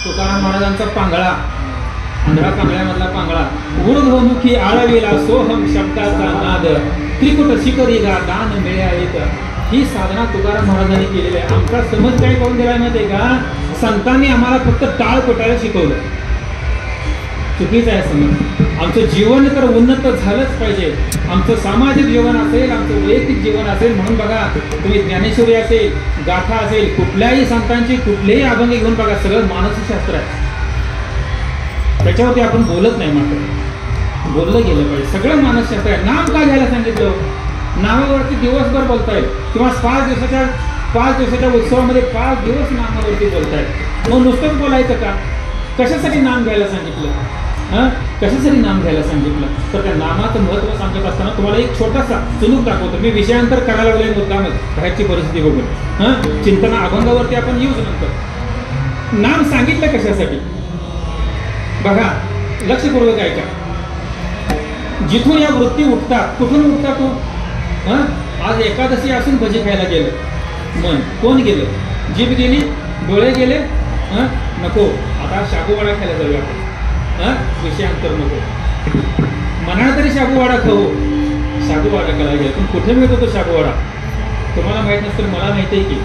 तुकाराम महाराजांचा पांगळा, आंधळा पांगळ्यामधला पांगळा. ऊर्ध्वमुखी आळवीला सोहम शब्दाचा नाद, त्रिकुट शिखरीला दान मिळ्या येत. ही साधना तुकाराम महाराजांनी केलेली आहे. आमचा समज काय करून दिलाय माहिती आहे का? संतांनी आम्हाला फक्त टाळ कोटायला शिकवलं. चुकीचं आहे समज. आमचं जीवन तर उन्नत झालंच पाहिजे. आमचं सामाजिक जीवन असेल, आमचं वैयक्तिक जीवन असेल. म्हणून बघा, तुम्ही ज्ञानेश्वरी असेल, गाथा असेल, कुठल्याही संतांची कुठलेही अभंग घेऊन बघा, सगळं मानसशास्त्र आहे. त्याच्यावरती आपण बोलत नाही, मात्र बोललं गेलं पाहिजे. सगळं मानसशास्त्र आहे. नाम का घ्यायला सांगितलं? नावावरती दिवसभर बोलतायत, किंवा 5 दिवसाच्या उत्सवामध्ये 5 दिवस नामावरती बोलतायत. मग नुसतंच बोलायचं का? कशासाठी नाम घ्यायला सांगितलं? कशासाठी नाम घ्यायला सांगितलं? तर त्या नामाचं महत्त्व सांगत असताना तुम्हाला एक छोटासा चुनूक दाखवतो. मी विषयांतर करायला लागलोय मुद्दामच बाहेरची परिस्थिती बघून. चिंतना अभंगावरती आपण येऊच नंतर. नाम सांगितलं कशासाठी बघा, लक्षपूर्वक ऐका. जिथून या वृत्ती उठतात, कुठून उठतात तो? आज एकादशी असून भजी खायला गेलं मन. कोण गेलं? जीभ गेली, डोळे गेले. नको, आता शाबूवाडा खायला जाऊया आपण. विषयांतर नको. मनाला तरी शाबूवाडा खाऊ. शाबूवाडा खायला गेला, पण कुठे मिळतो तो शाबूवाडा? तुम्हाला माहित नसतं, मला माहिती आहे की.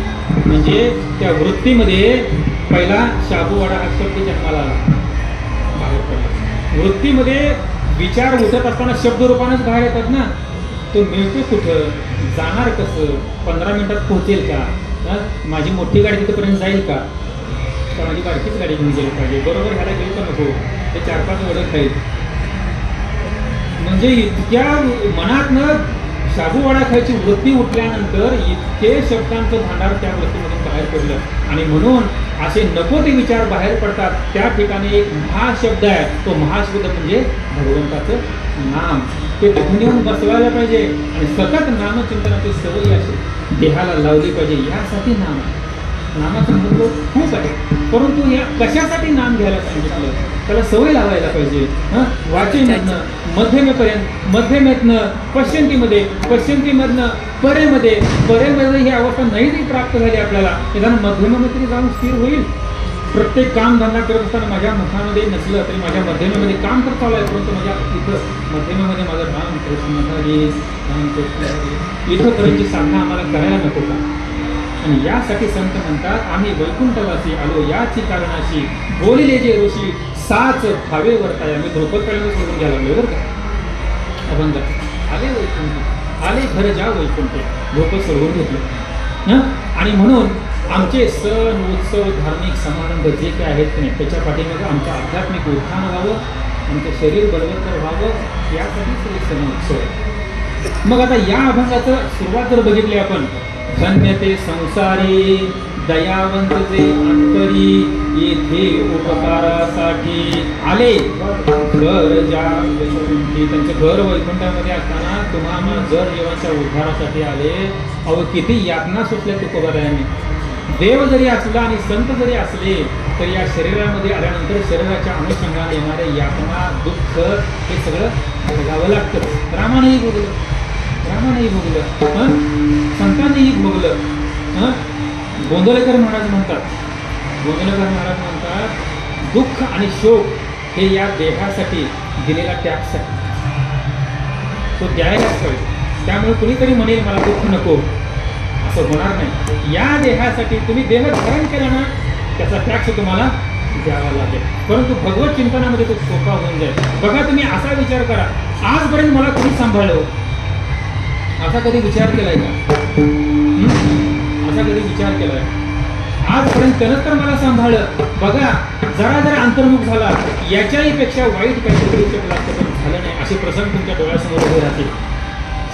म्हणजे त्या वृत्तीमध्ये पहिला शाबूवाडा हा शब्द जन्माला आला, बाहेर पडला. वृत्तीमध्ये विचार उठत असताना शब्द रूपानेच बाहेर येतात ना. तो मिळतो कुठं? जाणार कसं? 15 मिनिटात पोहोचेल का? माझी मोठी गाडी तिथपर्यंत जाईल का माझी बारकीच गाडी घेऊन गेली पाहिजे? बरोबर ह्याला गेलं का नको? ते 4-5 वडं खाईल. म्हणजे इतक्या मनातनं शाबूवाडा खायची वृत्ती उठल्यानंतर इतके शब्दांचं भांडार त्या वृत्तीमधून बाहेर पडलं. आणि म्हणून असे नको ते विचार बाहेर पडतात. त्या ठिकाणी एक महाशब्द आहे. तो महाशब्द म्हणजे भगवंताचं नाम. ते तिथून येऊन बसवायला पाहिजे आणि सतत नामचिंतनाची सवय अशी देहाला लावली पाहिजे. यासाठी नाम आहे. नामाचं महत्व खूप आहे. परंतु या कशासाठी नाम घ्यायला सांगितलं? त्याला सवय लावायला पाहिजे. वाचेमधनं मध्यमेपर्यंत, मध्यमेतनं पश्चिंतीमध्ये, पश्चिंतीमधनं परेमध्ये, परेमध्ये ही अवस्था नाही ती प्राप्त झाली आपल्याला, निदान मध्यमेमध्ये तरी जाऊन स्थिर होईल. प्रत्येक काम धंदा करत असताना माझ्या मुखामध्ये नसलं तरी माझ्या मध्यमेमध्ये काम तर चालू आहे, परंतु माझ्या इथं मध्यमेमध्ये माझं राम कृष्ण हरी, राम कृष्ण हरी इथंपर्यंतची साधना आम्हाला करायला नको का? आणि यासाठी संत म्हणतात, आम्ही वैकुंठवासी आलो याची कारणाशी बोलिले जे ऋषी साच भावे वर्ताय. आम्ही द्रौपदपर्यंत सोडून घ्यायला लागलो बरं का अभंग. आले वैकुंठ, आले घर जा वैकुंठ, द्रौपद सोडवून घेतलं. आणि म्हणून आमचे सण उत्सव धार्मिक समारंभ जे काय आहेत की नाही त्याच्या पाठीमागे आमचं आध्यात्मिक उत्थान व्हावं, आमचं शरीर बलवत्तर व्हावं यासाठी सगळे सण उत्सव. मग आता या अभंगाचं सुरुवात जर बघितली आपण, धन्य ते संसारी दयावंत जे अंतरी येथे उपकारासाठी आले घर ज्या वैकुंठी. त्यांचं घर वैकुंठामध्ये असताना तुम्हाला जर देवाच्या उद्धारासाठी आले. अहो किती यातना सुटल्या तुकोबारायांनी. देव जरी असला आणि संत जरी असले तर या शरीरामध्ये आल्यानंतर शरीराच्या अनुषंगाने येणारे यातना दुःख हे सगळं भोगावं लागतं. रामानेही भोगलं, रामानेही भोगलं, संतांनीही भोगलं. गोंदवलेकर महाराज म्हणतात, गोंदवलेकर महाराज म्हणतात दुःख आणि शोक हे या देहासाठी दिलेला टॅक्स तो द्यायलाच पाहिजे. त्यामुळे कुणीतरी म्हणेल मला दुःख नको, असं होणार नाही. या देहासाठी तुम्ही देह धारण केला ना त्याचा टॅक्स तुम्हाला द्यावा लागेल. परंतु भगवत चिंतनामध्ये तो सोपा होऊन जाईल. बघा तुम्ही असा विचार करा, आजपर्यंत मला कोणी सांभाळलं? असा कधी विचार केलाय का? असा कधी विचार केलाय? आजपर्यंत त्यानंच तर मला सांभाळलं. बघा जरा जरा अंतर्मुख झाला, याच्याही पेक्षा वाईट काहीतरी करू शकलं असतं पण झालं नाही. असे प्रसंग तुमच्या डोळ्यासमोर उभे राहतील.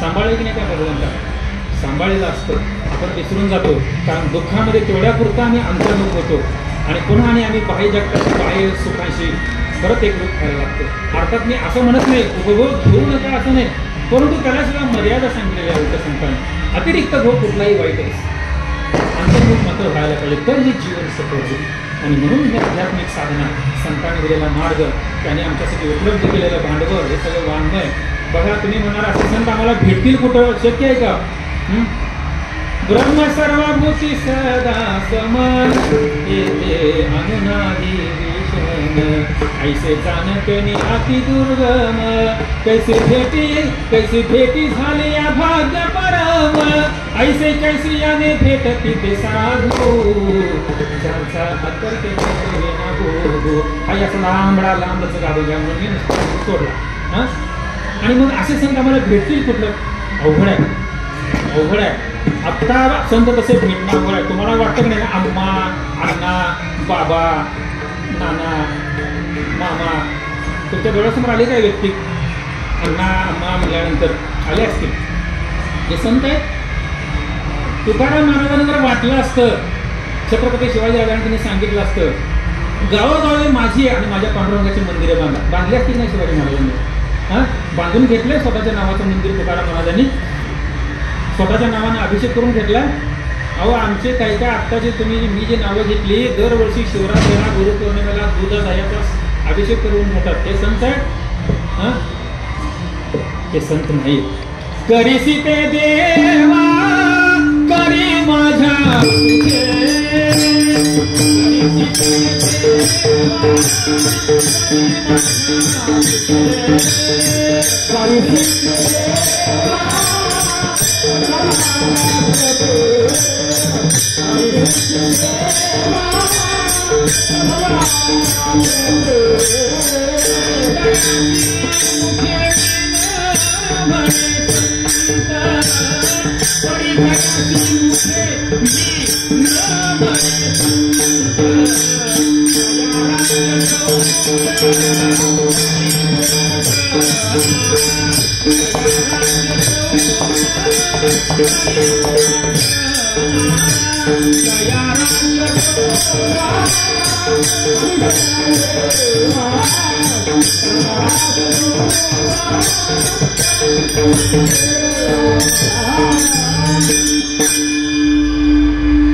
सांभाळले की नाही त्या भगवंता? सांभाळलेलं असतं, आपण विसरून जातो. कारण दुःखामध्ये तेवढ्यापुरता आम्ही अंतर्मुख होतो आणि पुन्हा आणि आम्ही बाह्य जगतात बाह्य सुखाशी परत एकरूप व्हायला लागतो. अर्थात मी असं म्हणत नाही उपभोग घेऊ नका असं नाही, परंतु त्याला सुद्धा मर्यादा सांगितलेल्या आहे संतांनी. अतिरिक्त भोग कुठलाही वाईट आहे, अंतर्मुख मात्र व्हायला पाहिजे, तर हे जीवन सफल होईल. आणि म्हणून हे आध्यात्मिक साधना, संतांनी दिलेला मार्ग, त्याने आमच्यासाठी उपलब्ध केलेलं भांडवल हे सगळं वांगय. बघा तुम्ही म्हणणार असे संत आम्हाला भेटतील कुठं? शक्य आहे का? ब्रह्म सर्वभूती सदा समान येते अनुनाही विषम ऐसे जानकनी अति दुर्गम कैसे भेटी झाले या भाग्य परम ऐसे कैसी याने भेटती ते साधू ज्यांचा अत्तर ते हा याचा लांबच गाव घ्या म्हणून सोडला. आणि मग असे संत आम्हाला भेटतील कुठलं? अवघड आहे, अवघड आहे. आत्ता संत तसे भेटणं अवघड आहे. तुम्हाला वाटतं की नाही अम्मा, अण्णा, बाबा, नाना, मामा तुमच्या डोळ्यासमोर आले काय व्यक्ती? अण्णा अम्मा म्हटल्यानंतर आले असतील. हे संत आहेत. तुकाराम महाराजांना जर वाटलं असतं छत्रपती शिवाजी राजांनी सांगितलं असतं, गावोगावी माझी आणि माझ्या पांडुरंगाची मंदिरं बांधली असतील नाही शिवाजी महाराजांनी. बांधून घेतलंय स्वतःच्या नावाचं मंदिर तुकाराम महाराजांनी, स्वतःच्या नावानं अभिषेक करून घेतलाय. अहो आमचे काय काय आत्ताचे तुम्ही मी जे नावं घेतली, दरवर्षी शिवरात्रीला गुरुपौर्णिमेला दूध दह्याचा अभिषेक करून घेतात. हे संत आहेत? हे संत नाही. करीसी ते देवा करी माझ्या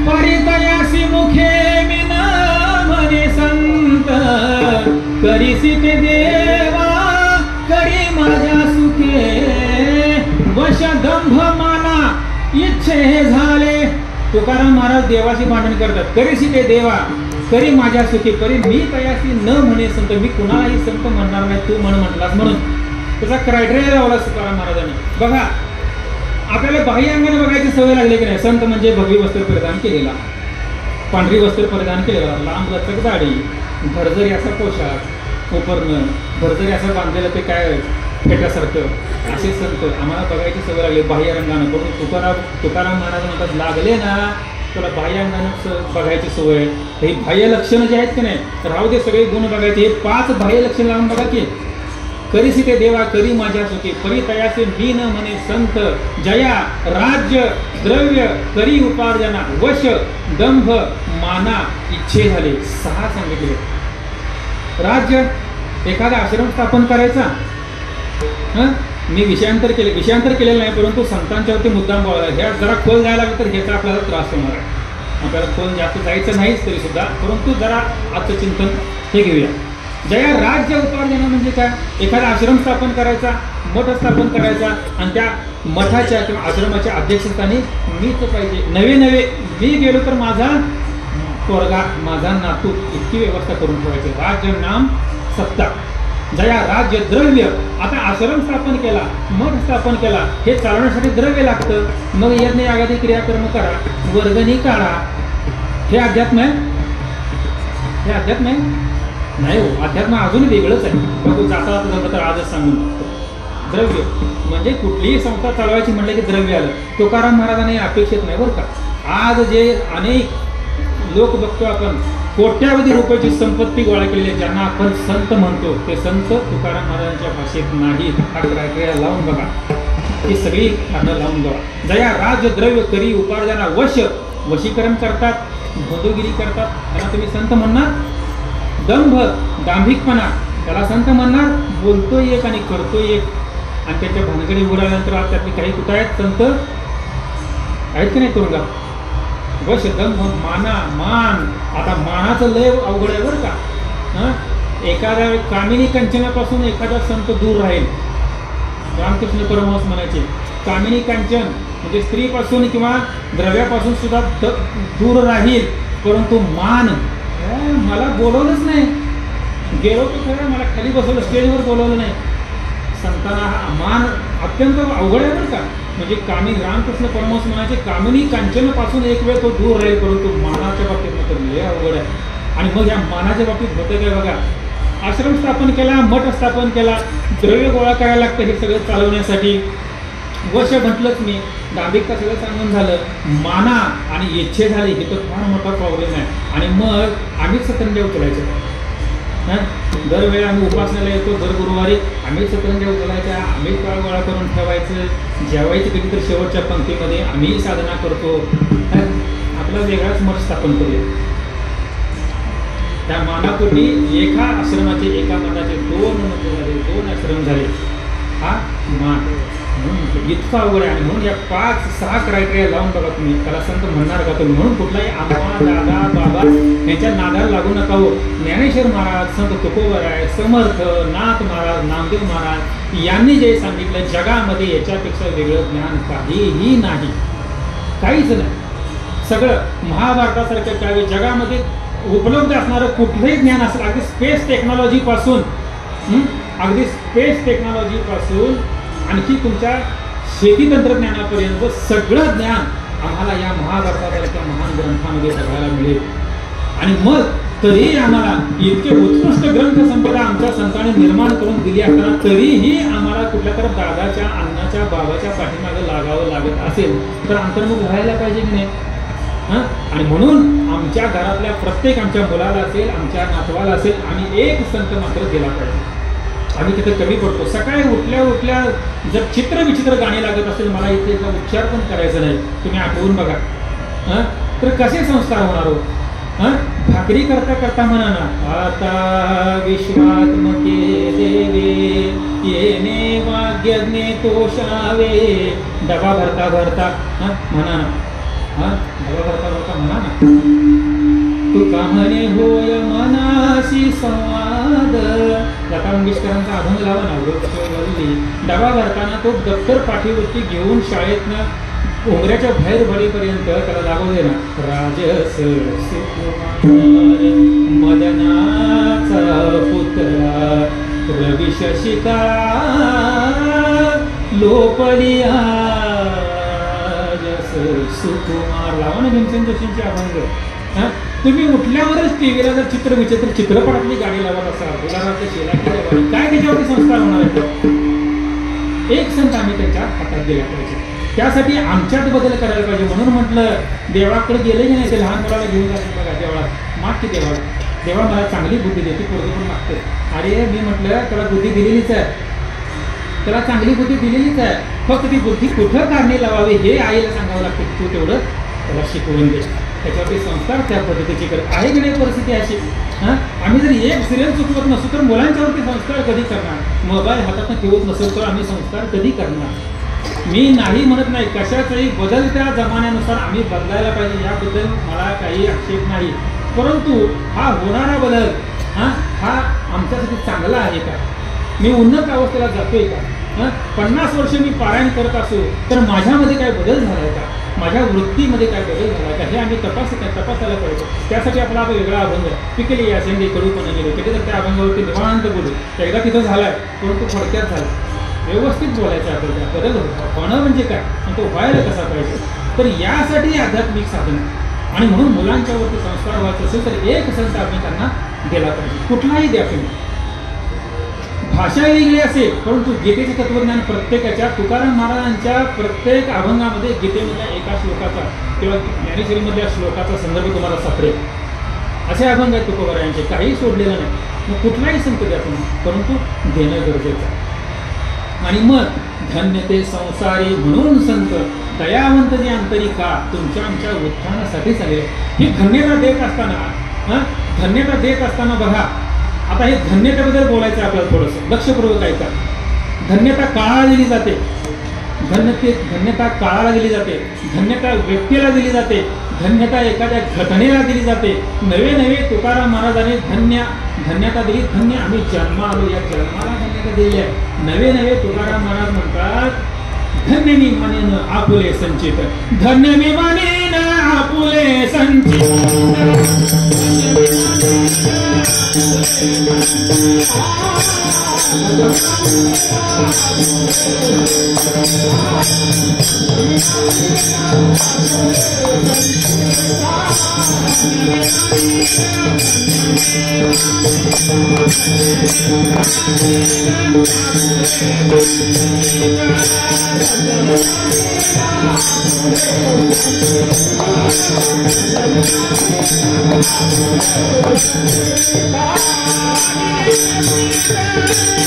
परितयासी मुखे मिन म्हणे संत, करीसी ते देवा करी माझ्या सुखे, वश दंभ माना इच्छे झाले. तुकाराम महाराज देवाशी भांडण करतात. करीसी ते देवा करी माझ्या सुखी, करी मी तयासी न म्हणे संत, मी कुणालाही संत म्हणणार नाही, तू म्हटलास म्हणून. त्याचा क्रायटेरिया लावला तुकाराम महाराजांनी. बघा आपल्याला बाह्य अंगाने बघायची सवय लागली की नाही. संत म्हणजे भगवी वस्त्र परिधान केलेला, पांढरी वस्त्र परिधान केलेला, लांब लचक दाढी, भरजरी असा पोशाख, उपरणं, भरजरी असं बांधलेलं ते काय फेट्यासारखं, असे संत आम्हाला बघायची सवय लागली बाह्य रंगानं. पण तुकाराम महाराज म्हणतात लागले ना तुला बाह्य अंगानं बघायची सवय. हे बाह्य लक्षणं जे आहेत की नाही, राहू दे सगळे गुण बघायचे. हे 5 बाह्य लक्षण लावून बघा की, करीसी ते देवा करी माझ्या सुखी, परितयासे मी न म्हणे संत, जया राज्य द्रव्य करी उपार्जना, वश दंभ माना इच्छे झाले. 6 सांगितले. राज्य, एखादा आश्रम स्थापन करायचा. मी विषयांतर केलेलं नाही, परंतु संतांच्यावरती मुद्दाम बोलायला ह्या जरा खोल जायला लागलं तर ह्याचा आपल्याला त्रास होणार आहे. आपल्याला खोल जास्त जायचं नाहीच तरी सुद्धा, परंतु जरा आजचं चिंतन हे घेऊया. जया राज्य उपार्जना म्हणजे काय? एखादा आश्रम स्थापन करायचा, मठ स्थापन करायचा आणि त्या मठाच्या किंवा आश्रमाच्या अध्यक्षस्थानी मीच पाहिजे. नवे मी गेलो तर माझा पोरगा, माझा नातू, इतकी व्यवस्था करून ठेवायची. राज्य नाम सत्ता. जया राज्य द्रव्य. आता आश्रम स्थापन केला, मठ स्थापन केला, हे चालवण्यासाठी द्रव्य लागतं. मग यज्ञ यागादी क्रियाकर्म करा, वर्गणी काढा. हे अध्यात्म आहे? हे अध्यात्म आहे? नाही हो, अध्यात्म अजून वेगळंच आहे. बघू जाता जमलं तर आजच सांगून. द्रव्य म्हणजे कुठलीही संस्था चालवायची म्हणलं की द्रव्य आलं. तुकाराम महाराजांनी अपेक्षित नाही बरं का. आज जे अनेक लोक बघतो आपण, कोट्यावधी रुपयाची संपत्ती गोळा केलेली, ज्यांना आपण संत म्हणतो, ते संत तुकाराम महाराजांच्या भाषेत नाही. हा क्रायटेरिया लावून बघा, ही सगळी कारणं लावून बघा. जया राज्य द्रव्य करी उपार्जना, वशीकरण करतात, भोदगिरी करतात, त्याला तुम्ही संत म्हणणार. दंभ दांभिकपणा, त्याला संत म्हणणार. बोलतोय एक आणि करतोय एक, आणि त्याच्या भानगडी उडाल्यानंतर आज त्यातले काही कुठं आहेत संत आहेत की नाही तुरुंगात. वश दंभ माना मान. आता मानाचं लय अवघड आहे बरं का. एखाद्या कामिनी कंचनापासून एखादा संत दूर राहील. रामकृष्ण परमहंस म्हणायचे कामिनी कांचन म्हणजे स्त्रीपासून किंवा द्रव्यापासून सुद्धा दूर राहील, परंतु मान मला बोलवलंच नाही. गेलो तर खरं, मला खाली बसवलं, स्टेजवर बोलवलं नाही. संतांना हा मान अत्यंत अवघड आहे बरं का. म्हणजे रामकृष्ण परमहंस म्हणायचे कामिनी कांचनपासून एक वेळ तो दूर राहील, परंतु मानाच्या बाबतीत मात्र लय अवघड आहे. आणि मग या मानाच्या बाबतीत होतं काय बघा. आश्रम स्थापन केला, मठ स्थापन केला, द्रव्य गोळा करायला लागतं हे सगळं चालवण्यासाठी. वश म्हटलंच मी, दांभिकता सगळं सांगून झालं. माना आणि इच्छे झाली, हे तर फार मोठा प्रॉब्लेम आहे. आणि मग आम्हीच सतरंजी उचलायचं. दरवेळी आम्ही उपासनाला येतो, दर गुरुवारी आम्हीच सतरंजी उचलायच्या, आम्हीच काळ गोळा करून ठेवायचं, जेवायची कधी तर शेवटच्या पंक्तीमध्ये आम्ही साधना करतो. आपला वेगळाच मठ स्थापन करूया. त्या मानापोटी एका आश्रमाचे, एका मठाचे 2 मठ झाले, 2 आश्रम झाले. हा मान म्हणून इतका अवघड आहे. आणि म्हणून या 5-6 क्रायटेरिया लावून बघा तुम्ही, त्याला संत म्हणणार का तुम्ही? म्हणून कुठलाही आम्हा, दादा, बाबा यांच्या नादाला लागू नका हो. ज्ञानेश्वर महाराज, संत तुकोबराय, समर्थ, नाथ महाराज, नामदेव महाराज यांनी जे सांगितलं, जगामध्ये याच्यापेक्षा वेगळं ज्ञान काहीही नाही, काहीच नाही. सगळं महाभारतासारख्या काव्य जगामध्ये उपलब्ध असणारं कुठलंही ज्ञान असेल, अगदी स्पेस टेक्नॉलॉजी पासून, अगदी स्पेस टेक्नॉलॉजी पासून आणखी तुमच्या शेती तंत्रज्ञानापर्यंत सगळं ज्ञान आम्हाला या महाभारतासारख्या महान ग्रंथामध्ये बघायला मिळेल. आणि मग तरीही आम्हाला इतके उत्कृष्ट ग्रंथ संपदा आमच्या संतांनी निर्माण करून दिली असताना तरीही आम्हाला कुठल्या तर दादाच्या, अण्णाच्या, बाबाच्या पाठीमागे लागावं लागत असेल तर अंतर्मुख व्हायला पाहिजे की नाही? आणि म्हणून आमच्या घरातल्या प्रत्येक आमच्या मुलाला असेल, आमच्या नातवाला असेल, आम्ही एक संत मात्र दिला पाहिजे. आम्ही तिथे कमी पडतो. सकाळी उठल्या जर चित्रविचित्र गाणी लागत असेल, मला इथे उच्चार पण करायचं नाही, तुम्ही आठवून बघा. तर कसे संस्कार होणार हो? भाकरी करता करता म्हणा ना, आता विश्वात्मके देवे येणे वाग्यज्ञे तोषावे, डबा भरता भरता म्हणा ना, डबा भरता भरता म्हणा ना, तुका म्हणे होय मनाशी संवाद. लता मंगेशकरांचा अभंग लावा ना, वृक्षवल्ली. डबा भरताना तो दप्तर पाठीवरती घेऊन शाळेतनं उमऱ्याच्या बाहेर भरेपर्यंत त्याला लागू दे ना, राजस सुकुमार मदनाचा पुतळा रवी शशिका लोपलिया सुकुमार. लावा ना भीमसेन जोशींचे अभंग. तुम्ही उठल्यावरच टीव्हीला जर चित्रविचित्र चित्रपटातली गाडी लावत असाल, उदाहरणार्थ शेलाची देवारी, काय त्याच्यावरती संस्कार होणार आहेत? एक संत आम्ही त्यांच्या हातात दिला पाहिजे. त्यासाठी आमच्यात बदल करायला पाहिजे. म्हणून म्हटलं, देवाकडे गेले की नाही, ते लहान मुलाला घेऊन जातात बघा देवळात, माग की देवा मला चांगली बुद्धी देते, पोरगी पण मागते. अरे मी म्हटलं, त्याला बुद्धी दिलेलीच आहे, त्याला चांगली बुद्धी दिलेलीच आहे, फक्त ती बुद्धी कुठं कारणे लावावी हे आईला सांगावं लागतं. तू तेवढं त्याला शिकवून दे, त्याच्यावरती संस्कार त्या पद्धतीचे कर. आहे की नाही परिस्थिती अशी? आम्ही जर एक सिरियल चुकवत नसू तर मुलांच्यावरती संस्कार कधी करणार? मोबाईल हातात ठेवत नसेल तर आम्ही संस्कार कधी करणार? मी नाही म्हणत नाही, कशाचाही बदलत्या जमान्यानुसार आम्ही बदलायला पाहिजे, याबद्दल मला काही आक्षेप नाही. परंतु हा होणारा बदल हा आमच्यासाठी चांगला आहे का? मी उन्नत अवस्थेला जातोय का? 50 वर्ष मी पारायण करत असो तर माझ्यामध्ये काय बदल झालाय का? माझ्या वृत्तीमध्ये काय बदल झाला का? हे आम्ही तपासायला पाहिजे. त्यासाठी आपला वेगळा अभंग पिकली या शेंगे कडू पण गेलो, कधी तर त्या अभंगावरती निवांत बोलू. एकदा तिथं झालाय, परंतु थोडक्यात झालं. व्यवस्थित बोलायचं आपल्याला, बदल होणं म्हणजे काय आणि तो व्हायला कसा पाहिजे. तर यासाठी आध्यात्मिक साधन. आणि म्हणून मुलांच्यावरती संस्कार व्हायचं असेल तर एक संत आम्ही त्यांना दिला पाहिजे, कुठलाही द्या तुम्ही. भाषा वेगळी असेल, परंतु गीतेचे तत्वज्ञान प्रत्येकाच्या, तुकाराम महाराजांच्या प्रत्येक अभंगामध्ये गीतेमधल्या एका श्लोकाचा किंवा ज्ञानेश्वरीमधल्या श्लोकाचा संदर्भ तुम्हाला सापडेल. असे अभंग आहेत तुकोबरायांचे, काही सोडलेलं नाही. मग कुठलाही संत द्या तुम्ही, परंतु देणं गरजेचं आहे. आणि मग धन्य ते संसारी म्हणून संत दयावंत जे अंतरिका तुमच्या आमच्या उत्थानासाठी चालले. ही धन्यता देत असताना बघा, आता हे धन्यतेबद्दल बोलायचं आहे आपल्याला थोडंसं लक्षपूर्वक ऐका. धन्यता काळाला दिली जाते, धन्यता काळाला दिली जाते, धन्यता व्यक्तीला दिली जाते, धन्यता एखाद्या घटनेला दिली जाते. नवे तुकाराम महाराजांनी धन्यता दिली. धन्य आम्ही जन्म आलो, या जन्माला धन्यता दिली आहे. नवे तुकाराम महाराज म्हणतात, धन्य मी मानेन आपुले संचित, धन्य मी मानेन आपुले संचित. Thank you.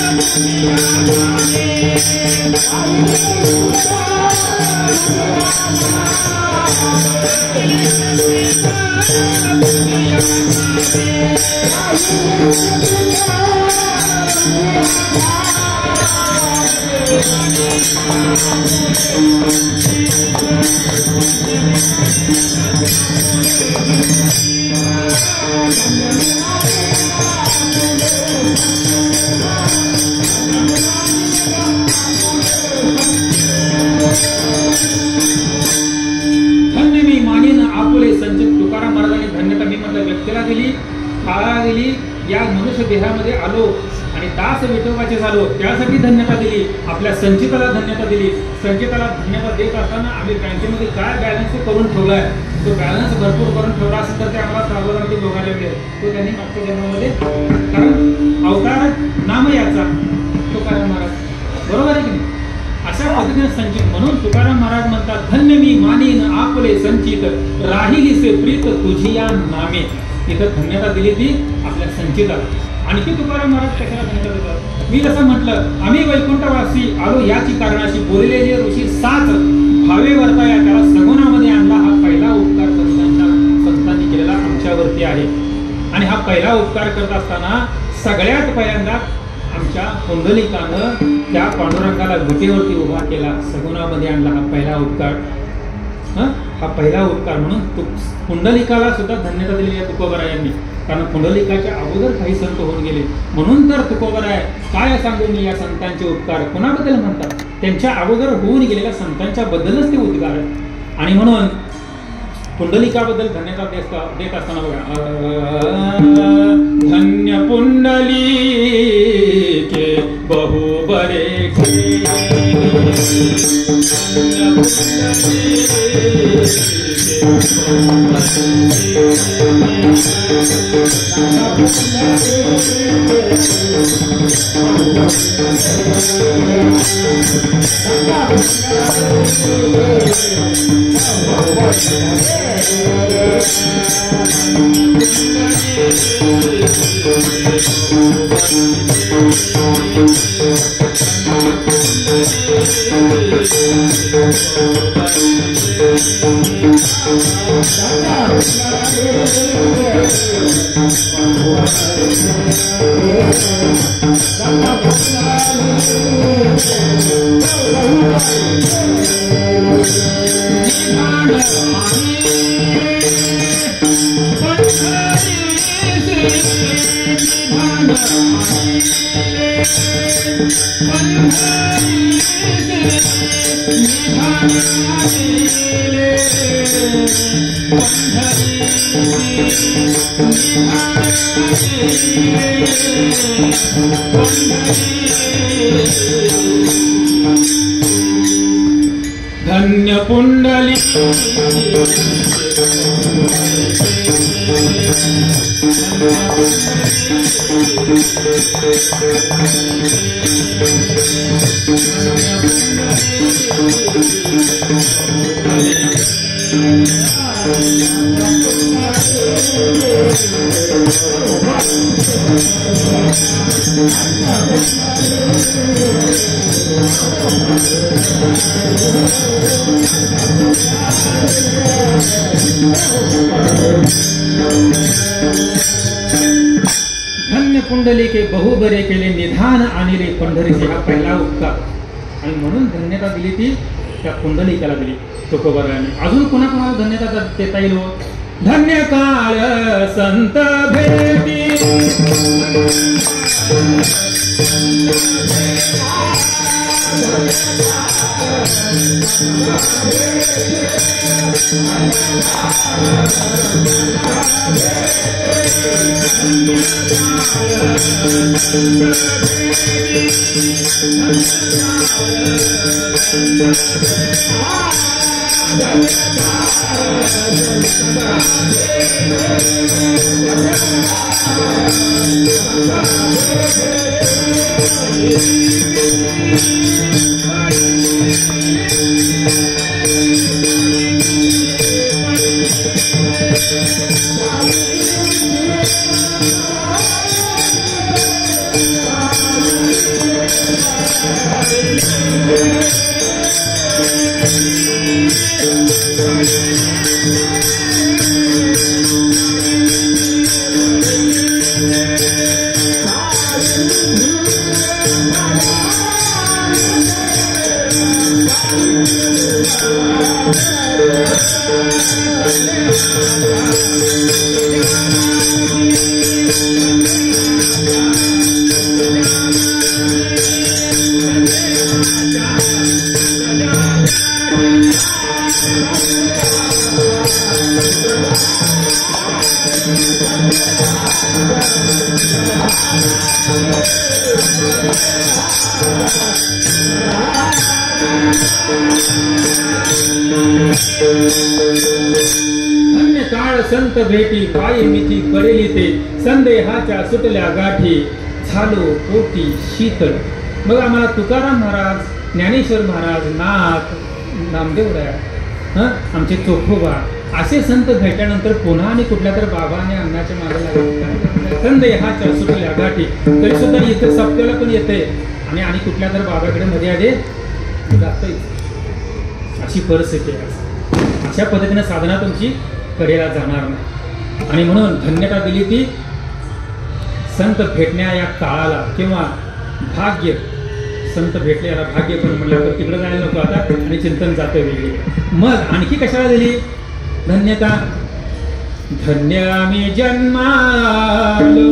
धन्य मी मानेन आपुले संचित. तुकाराम महाराजांनी धन्यता मी म्हटलं व्यक्तीला दिली, काळाला दिली, या मनुष्य देहामध्ये आलो आणि दास विठोबाचे झालो त्यासाठी धन्यता दिली. आपल्या संचिताला धन्यता दिली. संचिताला धन्यता देत असताना आम्ही बँकेमध्ये काय बॅलन्स करून ठेवलाय, तो बॅलन्स भरपूर करून ठेवला असेल तर ते आम्हाला सार्वजनिक बघायला मिळेल. तो त्यांनी मागच्या जन्मामध्ये, कारण अवतार नाम याचा तुकाराम महाराज, बरोबर आहे की नाही. अशा पद्धतीने संचित, म्हणून तुकाराम महाराज म्हणतात धन्य मी मानेन आपुले संचित, राहिलीसे प्रीत तुझी या नामे. इथं धन्यता दिली ती आपल्या संचिताला. आणखी तुकाराम महाराज कशाला धन्यता देतात. मी जसं म्हटलं, आम्ही वैकुंठवासी आलो याची कारणाशी बोलले जे ऋषी साच भावे वर्ताया, त्याला सगुणामध्ये आणला. हा पहिला उपकार संतांनी केलेला आमच्यावरती आहे. आणि हा पहिला उपकार करत असताना सगळ्यात पहिल्यांदा आमच्या पुंडलिकानं त्या पांडुरंगाला गुटेवरती उभा केला, सगुणामध्ये आणला. हा पहिला उपकार, हा पहिला उपकार. म्हणून पुंडलिकाला सुद्धा धन्यता दिली आहे तुकोबरायांनी, कारण पुंडलिकाच्या अगोदर काही संत होऊन गेले. म्हणून तर तुकोबराय काय सांगू मी या संतांचे उपकार कोणाबद्दल म्हणतात, त्यांच्या अगोदर होऊन गेलेल्या संतांच्या बद्दलच ते उद्गार आहेत. आणि म्हणून पुंडलिकाबद्दल धन्यता देत असताना बघा, धन्य पुंडलिके बहु बरे धन्य पुंडली धन्य पुंडलिके बहु बरे केले निधान आणले पंढरीचे. हा पहिला उपकार. आणि म्हणून धन्यता दिली ती त्या पुंडलिकाला दिली तुकोबरायांनी. अजून कोणाकोणाला धन्यता देता येईल. धन्य काळ संत भेटी धन्य काळ संत भेटी पायी मिठी करेली ते संदेहाच्या सुटल्या गाठी झालो पोटी शीतल. मग आम्हाला तुकाराम महाराज, ज्ञानेश्वर महाराज, नाथ, नामदेवराय, आमचे चोखोबा असे संत भेटल्यानंतर पुन्हा आणि कुठल्या तर बाबाने अन्नाच्या मागे लागले संदेहाच्या सुटल्या गाठी. तरी सुद्धा इथे सप्त्याला पण येते आणि कुठल्या तर बाबाकडे मध्ये आले जातोय. अशी परिस्थिती आहे. अशा पद्धतीने साधना तुमची कडेला जाणार नाही. आणि म्हणून धन्यता दिली ती संत भेटण्या या काळाला किंवा भाग्य. संत भेटले याला भाग्य पण म्हणलं तर तिकडे जायला नको आता आणि चिंतन जातं वेगळी. मग आणखी कशाला दिली धन्यता? धन्य आम्ही जन्मालो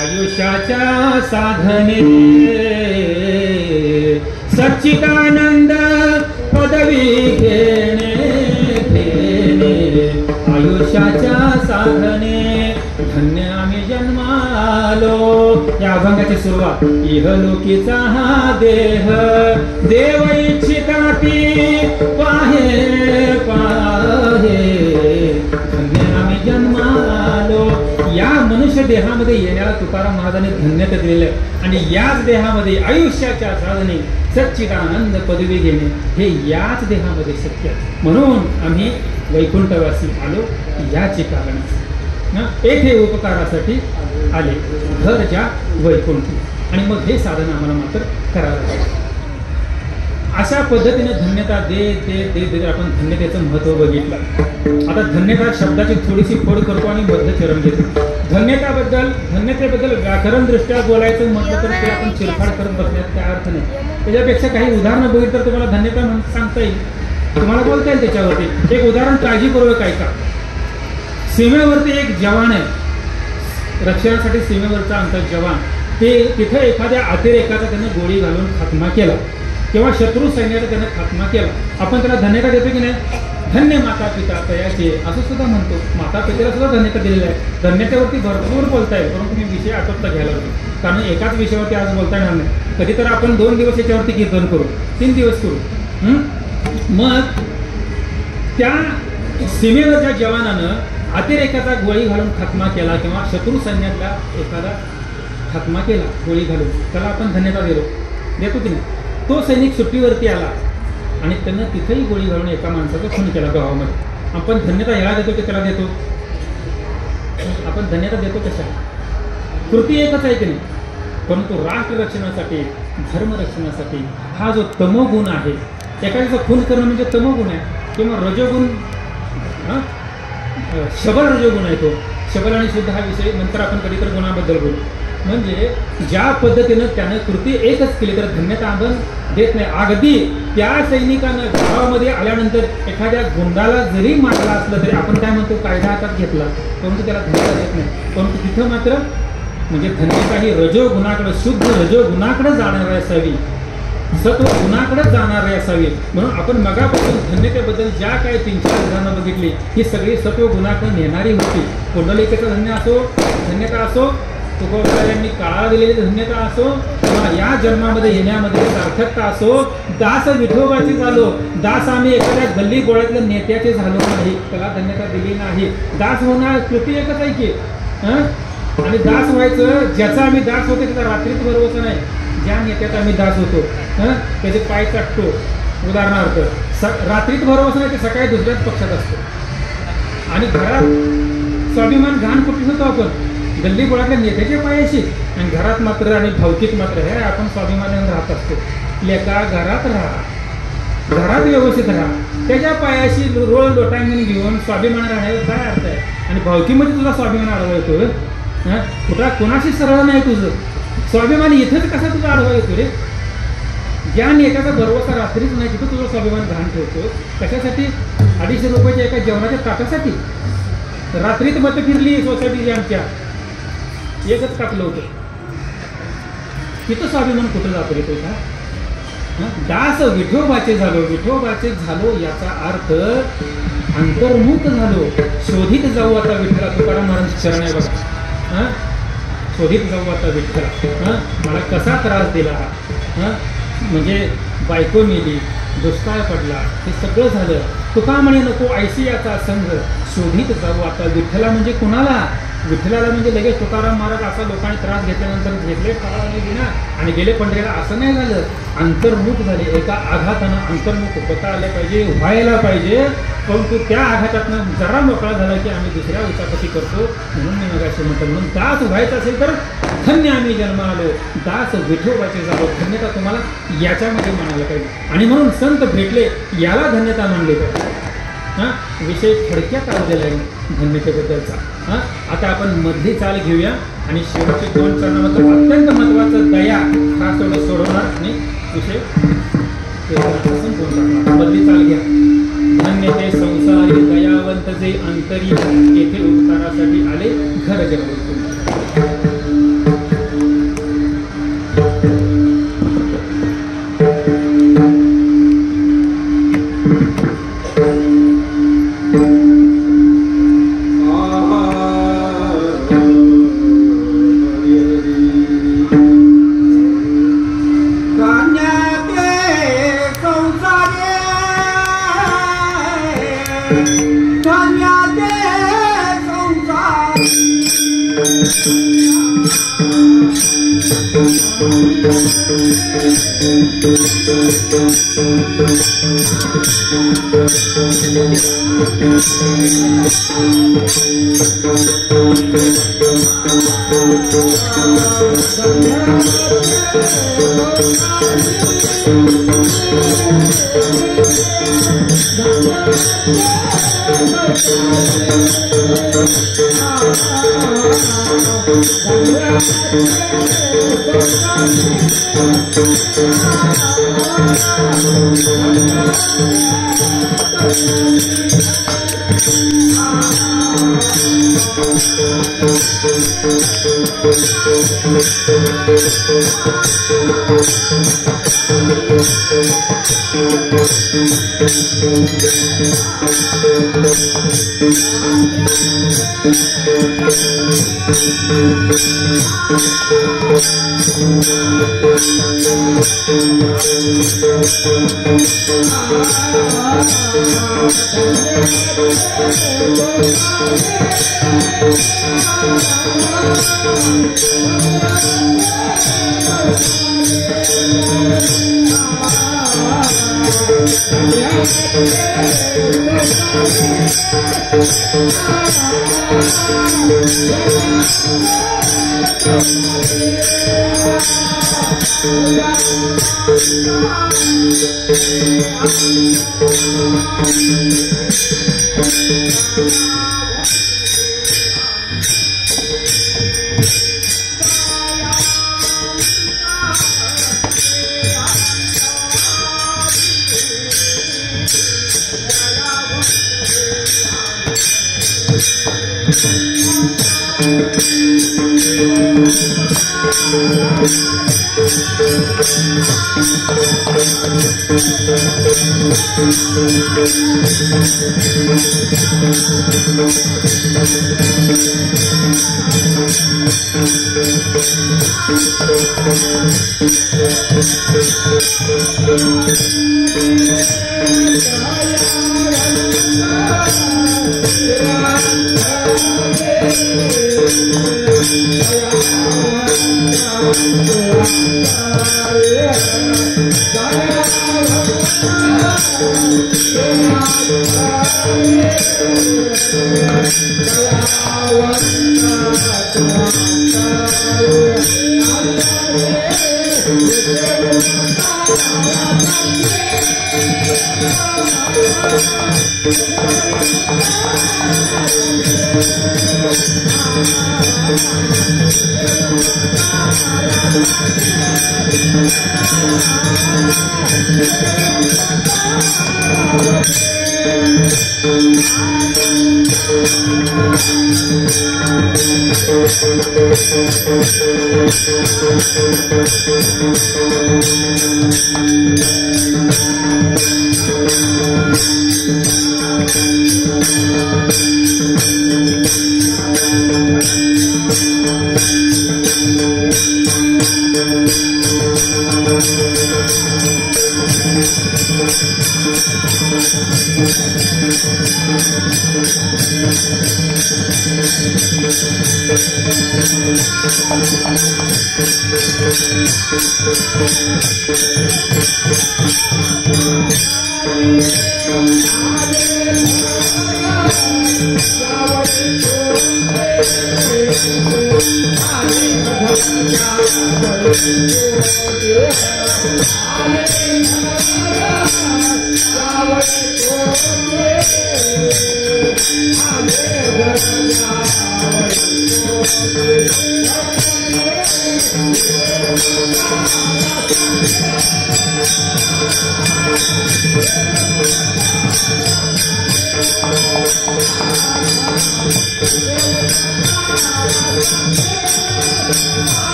आयुष्याच्या साधने सच्चिदानंद पदवी घेणे आयुष्याच्या साधने धन्य आम्ही जन्मालो. या अभंगाची सुरुवात इहलोकीचा हा देह देव इच्छिता ती पाहे पाहे धन्य आम्ही जन्मालो. या मनुष्य देहामध्ये येण्याला तुकाराम महाराजांनी धन्यता दिलेलं आहे. आणि याच देहामध्ये आयुष्याच्या साधने सच्चिदानंद पदवी घेणे हे याच देहामध्ये शक्य आहे. म्हणून आम्ही वैकुंठवासी आलो याचे कारण येथे उपकारासाठी आले घर ज्या वैकुंठी. आणि मग हे साधन आम्हाला मात्र करावं लागेल. अशा पद्धतीने धन्यता दे आपण धन्यतेचं महत्व बघितलं. आता धन्यता शब्दाची थोडीशी फोड करतो आणि मध्यचरण घेतो. धन्यतेबद्दल व्याकरण दृष्ट्या बोलायचं म्हटलं तर ते आपण चिरफाड करत बसण्यात काय अर्थ नाही. त्याच्यापेक्षा काही उदाहरणं बघितलं तर तुम्हाला धन्यता सांगता येईल, तुम्हाला बोलता येईल त्याच्यावरती. एक उदाहरण काळजीपूर्वक ऐका. सीमेवरती एक जवान आहे, रक्षणासाठी सीमेवरचा आमचा जवान. ते तिथे एखाद्या अतिरेकाचा त्यानं गोळी घालून खात्मा केला किंवा शत्रू सैन्याचा त्यानं खात्मा केला. आपण त्याला धन्यता देतो की नाही? धन्य माता पिता तयाचे असं सुद्धा म्हणतो. माता पितेला सुद्धा धन्यता दिलेली आहे. धन्यतेवरती भरपूर बोलता येईल, परंतु मी विषय आटोपता घ्यायला लागलो, कारण एकाच विषयावरती आज बोलता येणार नाही. कधी तर आपण 2 दिवस याच्यावरती कीर्तन करू, 3 दिवस करू. मग त्या सीमेवरच्या जवानानं अतिरेकाचा गोळी घालून खात्मा केला किंवा शत्रू सैन्यातला एखादा खात्मा केला गोळी घालून, त्याला आपण धन्यता देतो की नाही? तो सैनिक सुट्टीवरती आला आणि त्यानं तिथेही गोळी घालून एका माणसाचा खून केला गावामध्ये. आपण धन्यता ह्याला देतो की त्याला देतो? आपण धन्यता देतो कशा? कृती एकच आहे की नाही, परंतु राष्ट्र रक्षणासाठी, धर्म रक्षणासाठी हा जो तमोगुण आहे, एखाद्याचा खून करणं म्हणजे तमोगुण आहे, किंवा रजोगुण, शबल रजोगुण आहे तो. शबल आणि शुद्ध हा विषय नंतर आपण कधीतरी गुणाबद्दल बोलू. म्हणजे ज्या पद्धतीनं त्यानं कृती एकच केली तर धन्यता आपण देत नाही. अगदी त्या सैनिकानं गावामध्ये आल्यानंतर एखाद्या गुंडाला जरी मारला असलं तरी आपण काय म्हणतो, कायदा हातात घेतला, परंतु त्याला धन्यता देत नाही. परंतु तिथं मात्र म्हणजे धन्यता ही रजोगुणाकडे, शुद्ध रजोगुणाकडे जाणारी असावी, सत्व गुणाकडे जाणारी असावी. म्हणून आपण मगापासून धन्यतेबद्दल ज्या काही 3-4 उदाहरणं बघितली, ही सगळी सत्व गुणाकडे नेणारी होती. पुंडलिकेचं धन्यता असो, तुकोबारायांनी काळा दिलेली धन्यता असो, किंवा या जन्मामध्ये येण्यामध्ये सार्थकता असो. दास विठोबाची झालो, दास आम्ही एखाद्या गल्ली गोळ्यातल्या नेत्याचे झालो नाही, त्याला धन्यता दिली नाही. दास होणार कृती एकच आहे की, आणि दास व्हायचं, ज्याचा आम्ही दास होतो त्याचा रात्रीत भरवसा नाही. ज्या नेत्याचा आम्ही दास होतो त्याचे पाय चाटतो, उदाहरणार्थ रात्रीत भरवसा नाही, ते सकाळी दुसऱ्याच पक्षात असतो. आणि घरात स्वाभिमान घाण कुठे होतो आपण, गल्ली गोळातल्या नेत्याच्या पायाशी, आणि घरात मात्र आणि भावकीत मात्र हे आपण स्वाभिमानाने राहत असतो. लेका घरात राहा, घरात व्यवस्थित राहा, त्याच्या पायाशी रोज लोटांगण घेऊन स्वाभिमान राहण्याचा काय अर्थ आहे? आणि भावकीमध्ये तुझा स्वाभिमान आढळा येतो, कुठं कोणाशी सरळ नाही तुझं स्वाभिमान, इथंच कसा तुझा आढळा येतो रे? ज्या नेत्याचा भरवसा रात्रीच नाही तिथं तुझं स्वाभिमान घाण ठेवतो. कशासाठी? 250 रुपयाच्या एका जेवणाच्या ताटासाठी. रात्रीत मतं फिरली सोसायटीची आमच्या, एकच टाकलं होतं, तिथं स्वाभिमान कुठं जातो रे तुझा? दास विठोबाचे झालो याचा अर्थ अंतर्मुख झालो, शोधित जाऊ आता विठ्ठला. तुकाराम महाराज चरण आहे बघा, शोधित जाऊ आता विठ्ठला, मला कसा त्रास दिला हा, म्हणजे बायको मेली, दुष्काळ पडला, हे सगळं झालं. तुका म्हणे नको ऐशी याचा संघ, शोधित जाऊ आता विठ्ठला. म्हणजे कुणाला? विठ्ठलाला. म्हणजे लगेच तुकाराम महाराज असा लोकांनी त्रास घेतल्यानंतर घेतले ना आणि गेले पंढरीला, असं नाही झालं. अंतर्मुख झाले, एका आघातानं अंतर्मुख होता आलं पाहिजे, व्हायला पाहिजे. परंतु त्या आघातातनं जरा मोकळा झाला की आम्ही दुसऱ्या उचापती करतो. म्हणून मी मगाशी म्हटलं, म्हणून दास व्हायचं असेल तर धन्य आम्ही जन्म आलो, दास विठोबाचे झालो. धन्यता तुम्हाला याच्यामध्ये म्हणायला पाहिजे. आणि म्हणून संत भेटले याला धन्यता मानली पाहिजे. विषय थोडक्यात आलेला आहे धन्यतेबद्दलचा. आता आपण मधली चाल घेऊया आणि शेवटचे 2 चरणामध्ये अत्यंत महत्वाचं दया हा सोडवणार आणि विषय मधली चाल घ्या. धन्यते संसारी दयावंत जे अंतरी, येथे उपकारासाठी आले घर जगवून.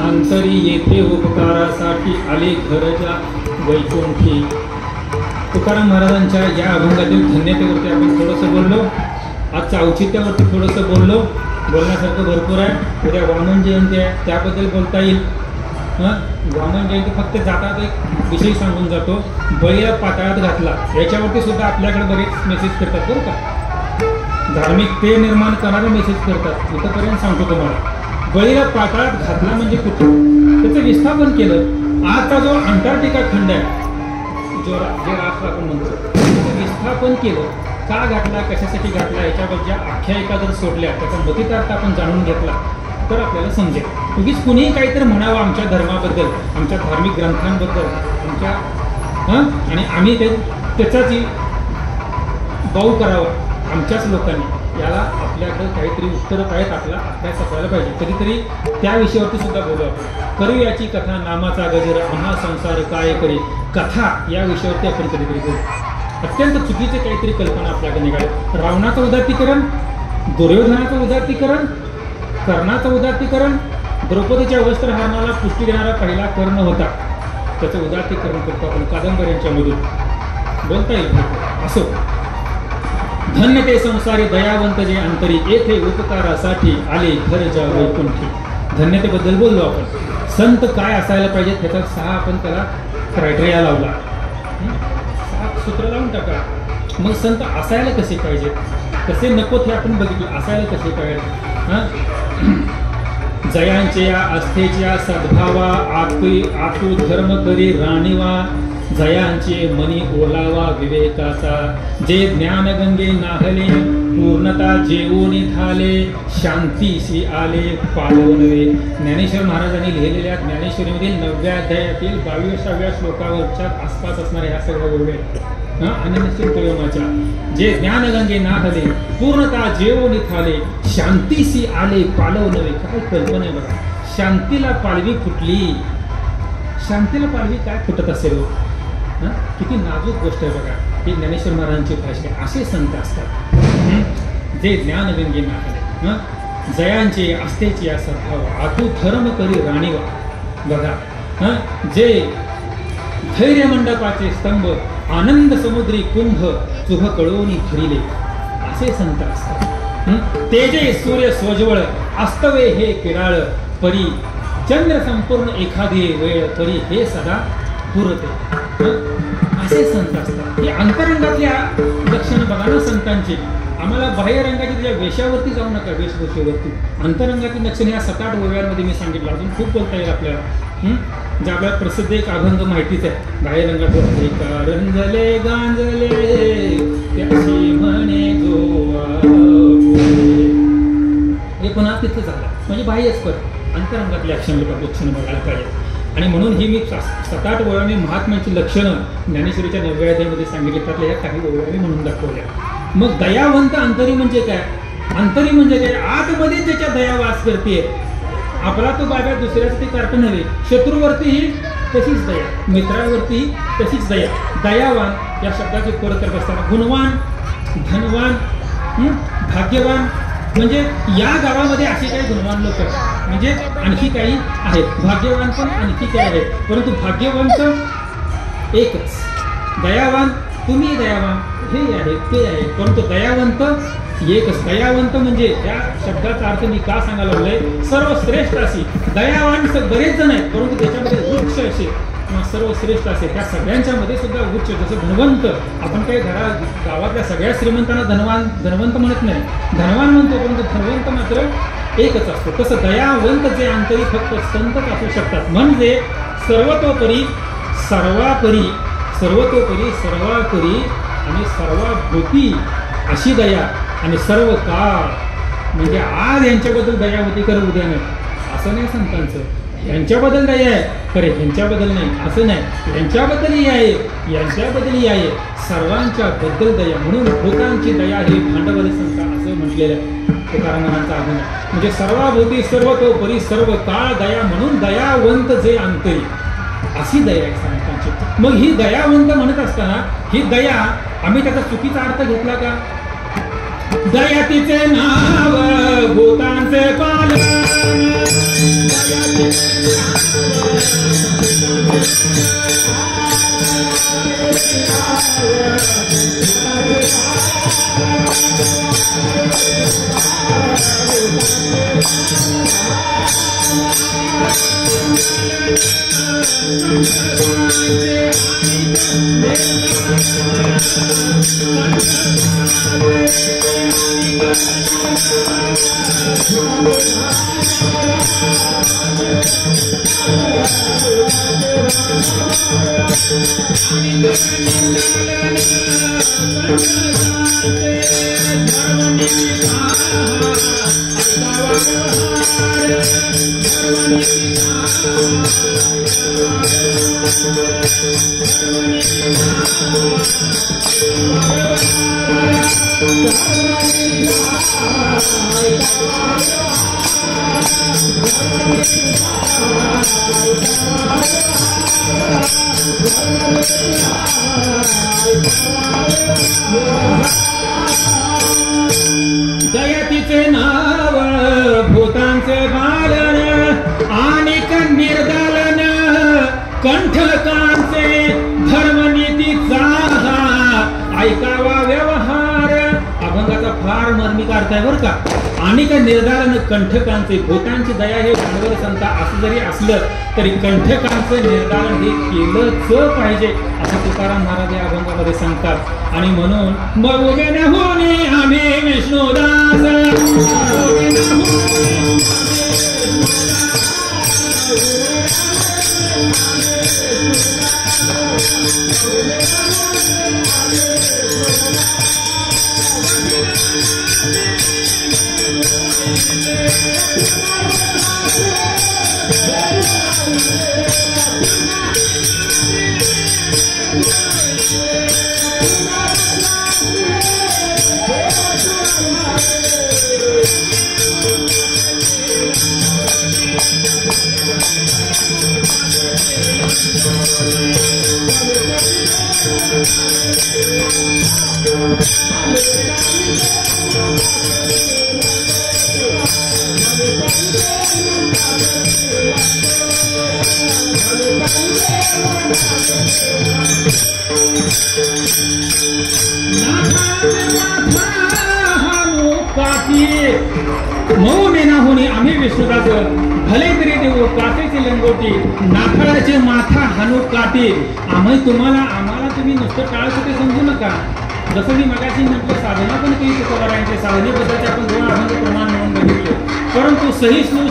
अंतरी येथे उपकारासाठी आले घरच्या वैकुंठी. तुकाराम महाराजांच्या या अभंगातील धन्यतेवरती आपण थोडंसं बोललो, आजच्या औचित्यावरती थोडंसं बोललो. बोलण्यासारखं भरपूर आहे. उद्या वामन जयंती आहे, त्याबद्दल बोलता येईल. वामन जयंती फक्त जातात एक विषय सांगून जातो, बळीला पाताळात घातला, याच्यावरती सुद्धा आपल्याकडे बरेच मेसेज करतात बरं का, धार्मिक ते निर्माण करणारे मेसेज करतात. इथंपर्यंत सांगतो तुम्हाला, बळीला पाताळात घातला म्हणजे कुठं, त्याचं विस्थापन केलं. आजचा जो अंटार्क्टिका खंड आहे, जे राष्ट्र आपण म्हणतो, त्याचं विस्थापन केलं. का घातला, कशासाठी घातला, याच्याबद्दल आख्यायिका जर सोडल्या, त्याचा मतितार्थ आपण जाणून घेतला तर आपल्याला समजेल. उगीच कुणीही काहीतरी म्हणावं आमच्या धर्माबद्दल, आमच्या धार्मिक ग्रंथांबद्दल, आमच्या आणि आम्ही त्याचाच बाऊ करावा आमच्याच लोकांनी. याला आपल्याकडे काहीतरी उत्तरं पाहिजेत, आपला अभ्यास असायला पाहिजे. कधीतरी त्या विषयावरती सुद्धा बोलू आपण. करू याची कथा नामाचा गजर, महासंसार काय करी, कथा या विषयावरती आपण कधीतरी बोलू. अत्यंत चुकीचे काहीतरी कल्पना आपल्याकडे निघाल्या. रावणाचं उदात्तीकरण, दुर्योधनाचं उदात्तीकरण, कर्णाचं उदात्तीकरण, द्रौपदीच्या वस्त्रहरणाला पुष्टी देणारा पहिला कर्ण होता, त्याचं उदात्तीकरण करतो आपण कादंबऱ्यांच्यामधून. बोलता येईल असो. धन्य ते संसारी दयावंत जे अंतरी, येथे उपकारासाठी आले घरच्या वैकुंठी. धन्यतेबद्दल बोललो आपण. संत काय असायला पाहिजे त्याचा 6 आपण त्याला क्रायटेरिया लावला, 6 सूत्र लावून टाका. मग संत असायला कसे पाहिजे, कसे नको हे आपण बघितलं. असायला कसे पाहिजे, जयांच्या आस्थेच्या सद्भावा, आतू धर्म करी राणीवा, जयांचे मनी ओलावा विवेकाचा, जे ज्ञान गंगे नाहले, पूर्णता जेवून थाले, शांतीशी आले पालवनवे. ज्ञानेश्वर महाराजांनी लिहिलेल्या ज्ञानेश्वरीमधील 9व्या अध्यायातील 22व्या श्लोकावरच्या आसपास असणाऱ्या ह्या सगळ्या ओव्या अनन्यचिंतयोमाच्या. जे ज्ञान गंगे नाहले, पूर्णता जेवून थाले, शांतीशी आले पालवनवे. काय कल्पना आहे बघा, शांतीला पालवी फुटली. शांतीला पालवी काय फुटत असेल, किती नाजूक गोष्ट आहे बघा. ही ज्ञानेश्वर महाराजांची भाषा. असे संत असतात जे ज्ञानगंगे नाहले, जयांचे आस्थेची या सद्भाव, आतू धर्म करी राणीवा. बघा, जे धैर्य मंडपाचे स्तंभ, आनंद समुद्री कुंभ, चुभ कळवून धरिले. असे संत असतात. तेजे सूर्य सोज्वळ, अस्तवे हे किराळ, परी चंद्र संपूर्ण एखादी वेळ, परी हे सदा पुरते. असे संत असतात. हे अंतरंगातल्या लक्षणं बघा ना संतांची. आम्हाला बाह्य रंगाची तुझ्या वेशावरती जाऊ नका, वेशभूषेवरती. अंतरंगाची लक्षण या 7-8 ओव्यांमध्ये मी सांगितलं. अजून खूप बोलता येईल आपल्याला. जे आपल्याला प्रसिद्ध एक अभंग माहितीच आहे. बाह्य रंगात रंजले गांजले त्याची म्हणे गोवा, हे पुन्हा तिथं झालं. म्हणजे बाह्यच कर, अंतरंगातली लक्षणं बघायला पाहिजे. आणि म्हणून ही मी 7-8 ओव्यांनी महात्म्याची लक्षणं ज्ञानेश्वरीच्या 9व्या अध्यायामध्ये सांगितली. त्यातल्या ह्या काही ओव्यांनी म्हणून दाखवल्या. मग दयावंत अंतरी म्हणजे काय? अंतरी म्हणजे काय? आतमध्ये ज्याच्या दया वास करते. आपला तो बाब्या दुसऱ्यासाठी कार्ट नव्हे. शत्रूवरतीही तशीच दया, मित्रावरतीही तशीच दया. दयावान या शब्दाची परत करत असताना गुणवान, धनवान, भाग्यवान, म्हणजे या गावामध्ये असे काही गुणवान लोक म्हणजे आणखी काही आहेत. भाग्यवान पण आणखी काही आहेत. परंतु भाग्यवानचं एकच. दयावान तुम्ही दयावान हे आहे ते आहे. परंतु दयावंत एकच. दयावंत म्हणजे या शब्दाचा अर्थ मी का सांगायला लागलोय, सर्वश्रेष्ठ अशी. दयावान बरेच जण आहेत, परंतु त्याच्यामध्ये उच्च असे किंवा सर्वश्रेष्ठ असे, त्या सगळ्यांच्या मध्ये सुद्धा उच्च. जसं धनवंत, आपण काही गावातल्या सगळ्या श्रीमंतांना धनवंत म्हणत नाही, धनवान म्हणतो, परंतु धनवंत मात्र एकच असतो. तसं दयावंत जे अंतरी फक्त संतच असू शकतात. म्हणजे सर्वतोपरी सर्वापरी आणि सर्वाभूती अशी दया, आणि सर्व काळ म्हणजे आज यांच्याबद्दल दया होती खरं उद्या नाही असं नाही संतांचं. यांच्याबद्दल दया आहे खरे ह्यांच्याबद्दल नाही असं नाही, यांच्याबद्दलही आहे यांच्याबद्दलही आहे, सर्वांच्या बद्दल दया. म्हणून भूतांची दया ही भांडवली संत असं म्हटलेलं आहे तुकारामांचा अभिनय. म्हणजे सर्वाभूती सर्वतोपरी सर्व काळ दया, म्हणून दयावंत जे अंतरी अशी दया आहे संतांची. मग ही दयावंत म्हणत असताना ही दया आम्ही त्याचा चुकीचा अर्थ घेतला का? दया तिचे नाव भूतांचे पालन, दयातीचे नाव भूतांचे पालन आणि निर्दालन कंठकांचे धर्मनीतीचा ऐकावा व्यवहार. अभंगाचा फार मार्मिक अर्थ आहे बरं का. आणि निर्दालन कंठकांचे, भूतांची दया हे भांडवल संता असं जरी असलं तरी कंठकांचं निर्दालन हे केलंच पाहिजे असं तुकाराम महाराज या अभंगामध्ये सांगतात. आणि म्हणून मग उभे न होणे आम्ही विष्णुदास, आम्ही विष्णुदास भले तरी देऊ काटेची लंगोटी, नाथाळाचे माथा हानू काटे. आम्हाला तुम्ही नुसतं टाळसुटे समजू नका. जसं मी मगाशी म्हटलं साधना पण केली तुकारामांच्या साधनेबद्दलचे आपण दोन अभंग प्रमाण म्हणून बघितले. परंतु सहिष्णू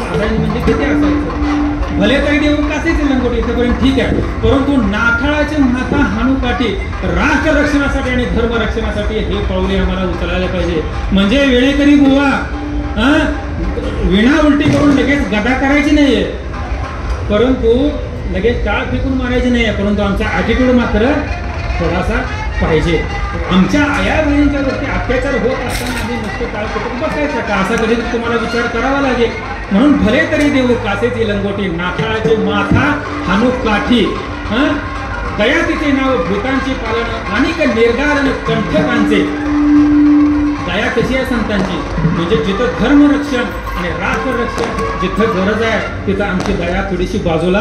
आदान म्हणजे किती असायचं? भले तरी देऊ काटेची लंगोटी इथेपर्यंत ठीक आहे, परंतु नाथाळाचे माथा हानू काटे राष्ट्र रक्षणासाठी आणि धर्म रक्षणासाठी हे पावले आम्हाला उचलायला पाहिजे. म्हणजे वेळेकरी बुवा विणा उलटी करून लगेच गदा करायची नाहीये, परंतु लगेच टाळ फेकून मारायची नाहीये, परंतु आमचा ॲटिट्यूड मात्र थोडासा पाहिजे. आमच्या आया बहिणींच्या वरती अत्याचार होत असताना आम्ही नुसतं टाळ फेकून बसायचं का असा कधी तुम्हाला विचार करावा लागेल. म्हणून भले तरी देऊ कासेची लंगोटी, नाथाळाचे माथा हानू काठी, दया तिचे नाव भूतांची पालन आणि निर्धारण कंठकांचे. माया कशी आहे संतांची, म्हणजे जिथं धर्मरक्षण आणि राष्ट्ररक्षण जिथं गरज आहे तिथं आमची दया थोडीशी बाजूला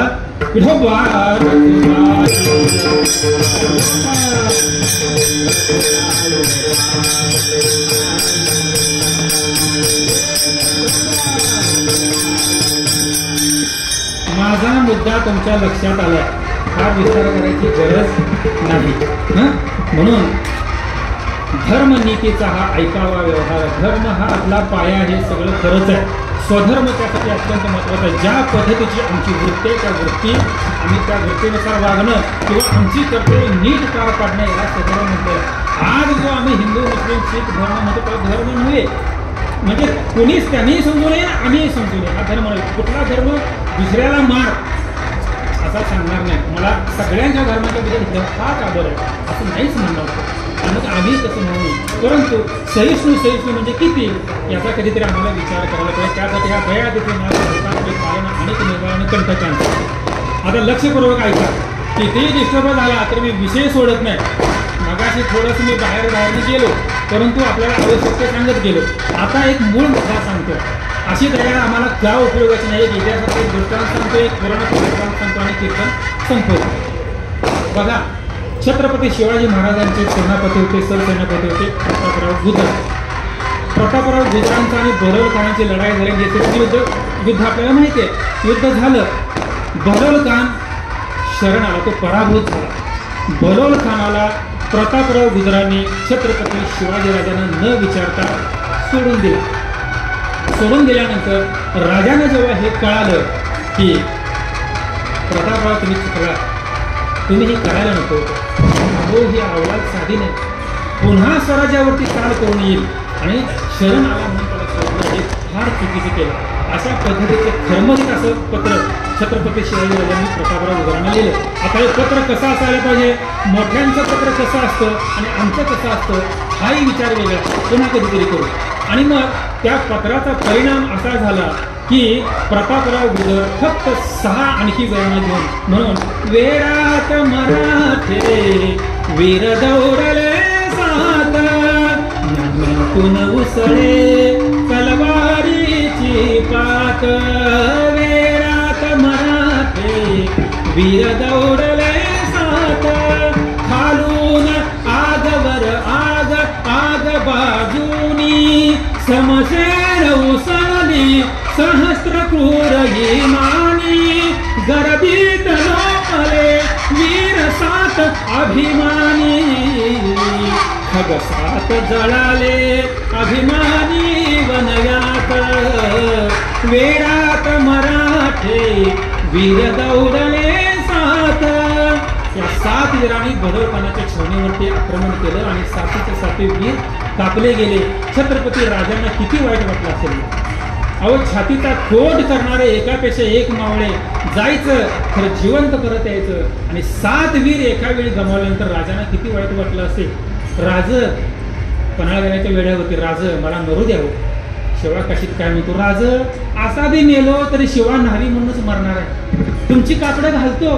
माझा मुद्दा तुमच्या लक्षात आला, हा विचार करायची गरज नाही. म्हणून धर्मनीतीचा हा ऐकावा व्यवहार, धर्म हा आपला पाया, हे सगळं खरंच आहे. स्वधर्म त्यासाठी अत्यंत महत्त्वाचा आहे. ज्या पद्धतीची आमची वृत्ती आहे त्या वृत्ती आम्ही त्या वृत्तीनुसार वागणं किंवा आमची कर्तव्य नीट पार पाडणं याला स्वधर्म म्हणतो. आज जो आम्ही हिंदू मुस्लिम शीख धर्म म्हणतो तो धर्म नव्हे, म्हणजे कोणीच त्यांनीही समजू नये आम्हीही समजू नये, हा धर्म नव्हे. कुठला धर्म दुसऱ्याला मार असा सांगणार नाही. मला सगळ्यांच्या धर्माच्या बद्दल फार आदर आहे असं नाहीच म्हणणार होतं, मग आम्ही तसं म्हणू. परंतु सहिष्णू म्हणजे किती याचा कधीतरी आम्हाला विचार करायला पाहिजे. त्यासाठी हा दया तिथे पालन अनेक निर्माण कंठकांचा. आता लक्षपूर्वक ऐका, कितीही डिस्टर्ब झाला तर मी विषय सोडत नाही. मगाशी थोडंसं मी बाहेर गेलो, परंतु आपल्याला आवश्यकता सांगत गेलो. आता एक मूळ मुद्दा सांगतो. अशी दया आम्हाला का उपयोगाची नाही, एक इतिहासाचा एक दृष्टांत सांगतो, एक पुराणाचा दृष्टांत सांगतो आणि कीर्तन संपवतो. बघा, छत्रपती शिवाजी महाराजांचे सेनापती होते, सरसेनापती होते प्रतापराव गुजर. प्रतापराव गुजरांचा आणि बहलोल खानाची लढाई झाली. युद्ध आपल्याला माहिती आहे. युद्ध झालं, बहलोल खान शरण आला, तो पराभूत झाला. बहलोल खानाला प्रतापराव गुजरांनी छत्रपती शिवाजीराजांना न विचारता सोडून दिला. सोडून दिल्यानंतर राजाने जेव्हा हे कळालं की प्रतापराव तुम्ही चुकला, तुम्ही हे करायला नको, हो ही अवलाद साधी नाही, पुन्हा स्वराज्यावरती चाल करून येईल आणि शरण आला म्हणून त्याला सोडलं, हे फार चुकीचं केलं. अशा पद्धतीचं धर्महित असं पत्र छत्रपती शिवाजीराजांनी प्रतापराव गुजरांना लिहिलं. आता हे पत्र कसं असायला पाहिजे, मोठ्यांचं पत्र कसं असतं आणि आमचं कसं असतं हाही विचार वेगळा पुन्हा कधीतरी करू. आणि मग त्या पत्राचा परिणाम असा झाला की प्रतापराव गुजर फक्त 6 आणखी वेळा घेऊन, म्हणून वेळात मराठे वीर दौडले सात, कुण उसळे तलवारीची पात, वेळात मराठे वीर दौडले सात, खालून आगवर आग आग बाजूनी समशेर उसळली सहस्त्र क्रूर हिमानी, गर्दीत लोकले वीर सात अभिमानी, खग सात जळाले अभिमानी वनव्यात, वेळात मराठे वीर दौडले सात. या 7 वीरांनी बहलोल खानाच्या छावणीवरती आक्रमण केलं आणि 7चे वीर कापले गेले. छत्रपती राजांना किती वाईट वाटलं असेल. अहो, छातीचा कोट करणारे एकापेक्षा एक मावळे जायचं, खरं जिवंत परत यायचं, आणि 7 वीर एका वेळी गमावल्यानंतर राजांना किती वाईट वाटलं असेल. राज पन्हाळगडाच्या वेळेवरती, राज मला मरू द्यावं. शिवा काशीत काय म्हणतो, राज असा बी मेलो तरी शिवा न्हावी म्हणूनच मरणार आहे, तुमची कापडं घालतो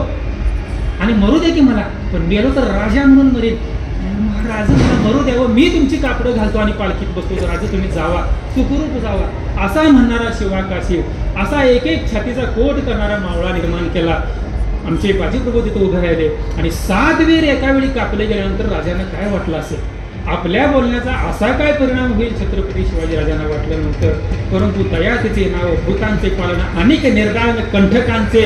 आणि मरू दे की मला, पण मेलो तर राजा म्हणून मरेल. राज मला मरू द्यावं, मी तुमची कापडं घालतो आणि पालखीत बसतो, राज तुम्ही जावा, सुखरूप जावा, असा म्हणणारा शिवा काशी, असा एक छातीचा कोट करणारा मावळा निर्माण केला. आमचे बाजीप्रभू तिथे उभे राहिले आणि 7 वीर एका वेळी कापले गेल्यानंतर राजांना काय वाटलं असेल. आपल्या बोलण्याचा असा काय परिणाम होईल छत्रपती शिवाजीराजांना वाटलं नव्हतं. परंतु दया तिचे नाव, भूतांचे पालन, अनेक निर्दान कंठकांचे,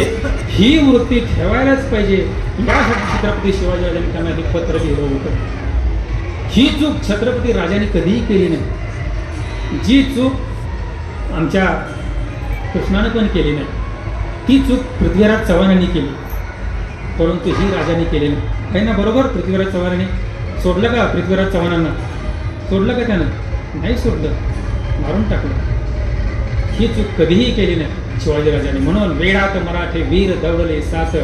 ही वृत्ती ठेवायलाच पाहिजे. यासाठी छत्रपती शिवाजीराजांनी त्यांना हे पत्र लिहिलं होतं. ही चूक छत्रपती राजांनी कधीही केली नाही. जी चूक आमच्या कृष्णानं पण केली नाही, ती चूक पृथ्वीराज चव्हाणांनी केली, परंतु ही राजांनी केली नाही. आहे ना बरोबर. पृथ्वीराज चव्हाणांनी सोडलं का, पृथ्वीराज चव्हाणांना सोडलं का त्यानं, नाही सोडलं, मारून टाकलं. ही चूक कधीही केली नाही शिवाजीराजांनी. म्हणून वेळात मराठे वीर दौडले सात,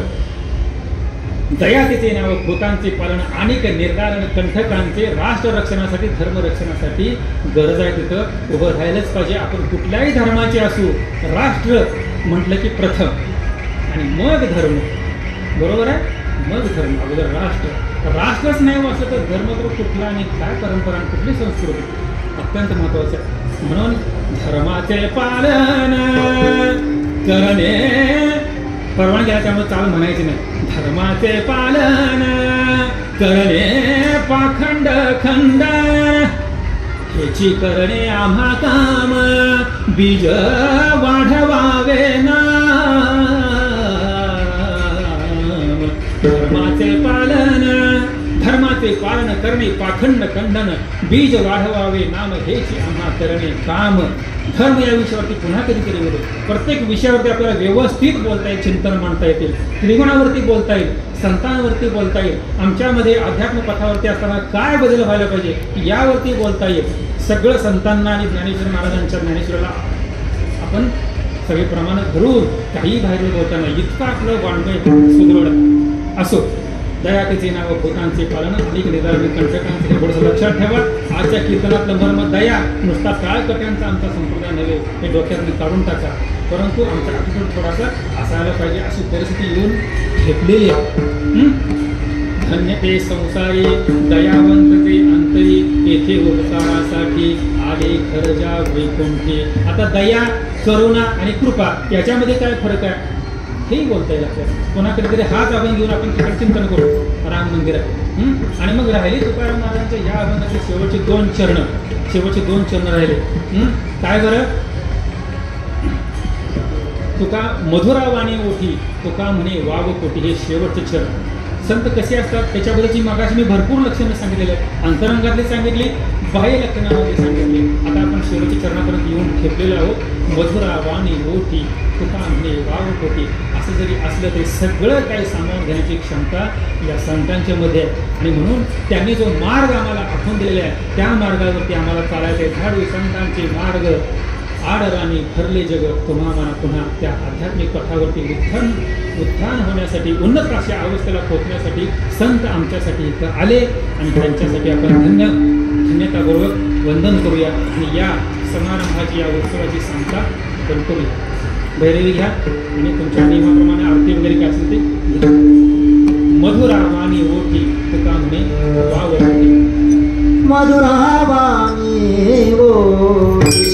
दया तिचे नाव, भूतांचे पालन, अनेक निर्धारण कंठकांचे, राष्ट्र रक्षणासाठी धर्मरक्षणासाठी गरज आहे तिथं उभं राहायलाच पाहिजे. आपण कुठल्याही धर्माचे असू, राष्ट्र म्हटलं की प्रथम आणि मग धर्म, बरोबर आहे. मग धर्म, अगोदर राष्ट्र. राष्ट्रच नाही वाचलं तर धर्म तर कुठला आणि काय परंपरा, कुठली संस्कृती. अत्यंत महत्वाचं आहे. म्हणून धर्माचे पालन करणे, परवानगी घ्या त्यामुळे चाल म्हणायची नाही. धर्माचे पालन करणे पाखंड खंडन ह्याची करणे आम्हा काम, बीज वाढवावे नाम. धर्माचे पालन करणे पाखंड खंडन, बीज वाढवावे नाम हेची आम्हा करणे काम. धर्म या विषयावरती पुन्हा कधीतरी बोलू. प्रत्येक विषयावरती आपल्याला व्यवस्थित बोलता येईल, चिंतन मांडता येतील, त्रिगुणावरती बोलता येईल, संतांवरती बोलता येईल, आमच्यामध्ये अध्यात्म पथावरती असताना काय बदल व्हायला पाहिजे यावरती बोलता येईल. सगळं संतांना आणि ज्ञानेश्वर महाराजांच्या ज्ञानेश्वराला आपण सगळे प्रमाण धरून काही बाहेर बोलताना इतकं आपलं वाङ्मय सुदृढ असो. दयातेचे नाव भूतांचे पालन, अनेक निदान कंटकांचे थोडंसं लक्षात ठेवा. आजच्या कीर्तनातलं मर्म दया, नुसता टाळकट्यांचा आमचा संप्रदाय नव्हे हे डोक्यातून काढून टाका. परंतु आमचा ॲटिट्यूड थोडासा असायला पाहिजे, अशी परिस्थिती येऊन घेतलेली आहे. धन्य ते संसारी दयावंतचे अंतरी, येथे उपकारासाठी आले खरजा वैकुंठी. आता दया, करुणा आणि कृपा याच्यामध्ये काय फरक आहे हेही बोलता येईल आपल्याला. कोणाकडे तरी हात अभंग घेऊन आपण तिकडे चिंतन करू राम मंदिरात. आणि मग राहिले तुकाराम महाराजांच्या या अभंगाचे शेवटचे दोन चरण राहिले. काय बरं, तुका मधुरावाणी ओठी, तुका म्हणे वाव कोटी, हे शेवटचे चरण. संत कसे असतात त्याच्याबद्दलची मागाशी मी भरपूर लक्षणं सांगितलेली आहेत. अंतरंगातले सांगितले, बाह्य लक्षणामध्ये सांगितले. आता आपण शेवटच्या चरणापर्यंत येऊन ठेपलेलो आहोत. मधुरावाणी ओठी, तुका म्हणे वाव कोटी, असं जरी असलं तरी सगळं काही सामावून घेण्याची क्षमता या संतांच्या मध्ये आहे. आणि म्हणून त्यांनी जो मार्ग आम्हाला आखून दिलेला आहे त्या मार्गावरती आम्हाला चालायचं आहे. झाडू संतांचे मार्ग आडराणी भरले जग, तुम्हा मला पुन्हा त्या आध्यात्मिक पथावरती उत्थान होण्यासाठी, उन्नत अशा अवस्थेला पोहोचण्यासाठी संत आमच्यासाठी इथं आले. आणि त्यांच्यासाठी आपण धन्यतापूर्वक वंदन करूया आणि या समारंभाची, या उत्सवाची सांगता आपण करूया. भैरवी घ्या आणि तुमच्या नियमाप्रमाणे आरती वगैरे काय असेल ते घ्या. मधुरावाणी ओठी, तुका म्हणे वाव ओठी. मधुरावाणी ओठी,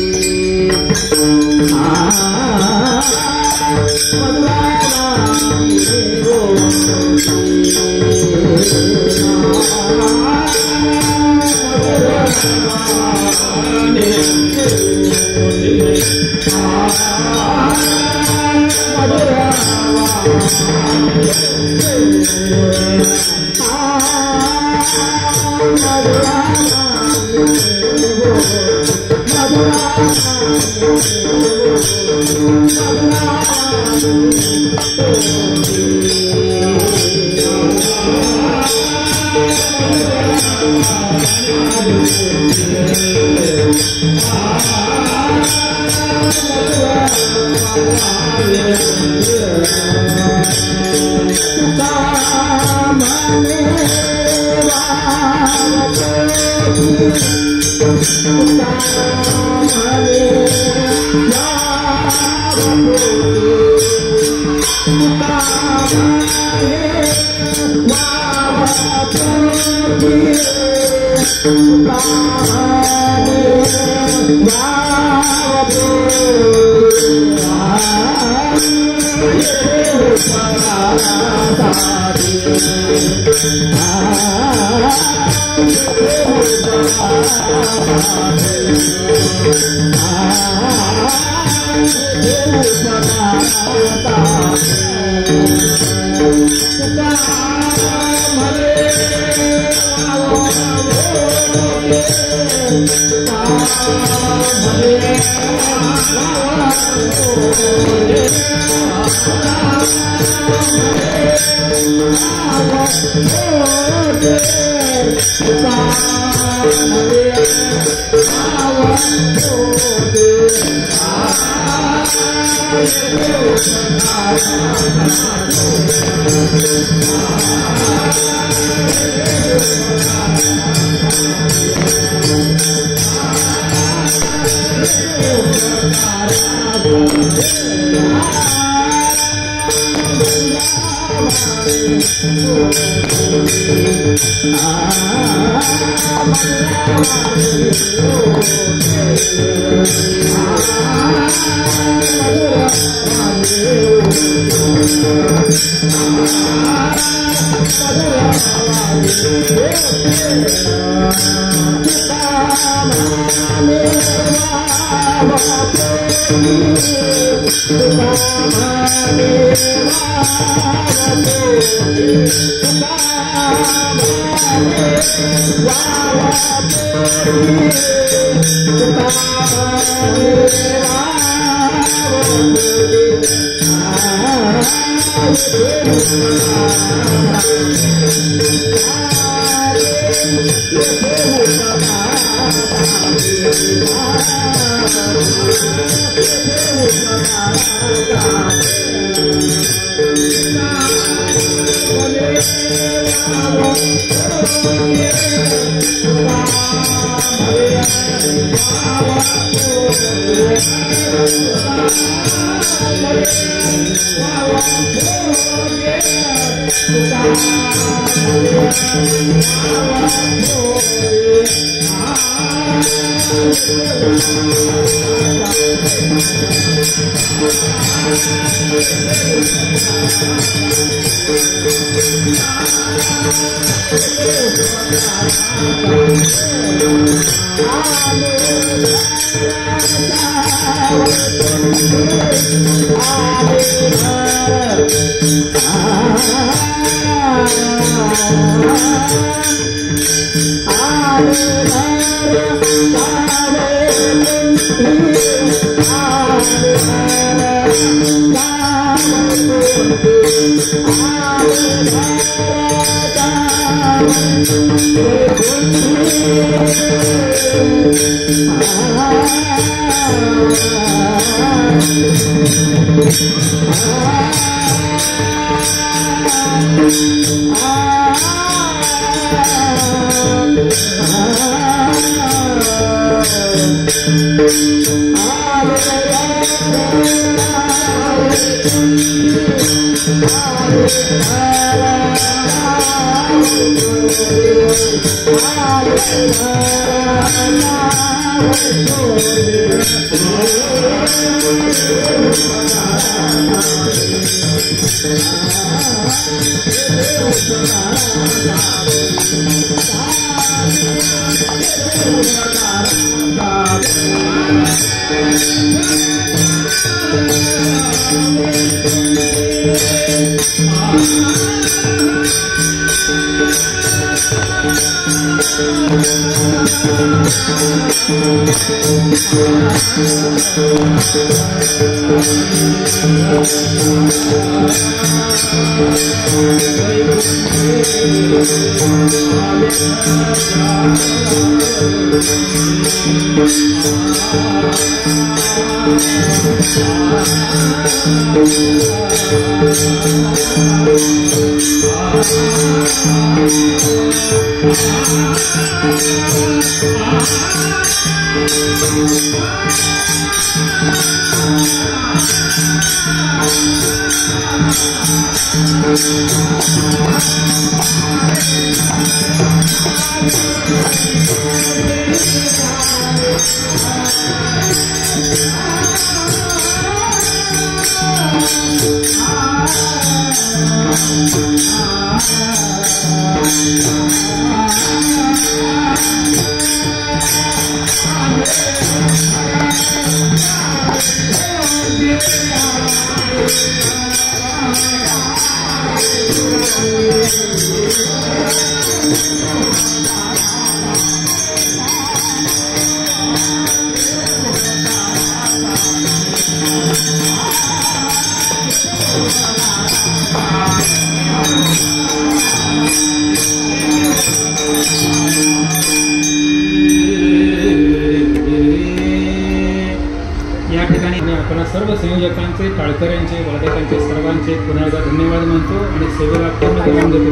सर्व संयोजकांचे, टाळकऱ्यांचे, वादकांचे, सर्वांचे पुन्हा एकदा धन्यवाद मानतो आणि सेवेला पूर्ण विराम देतो.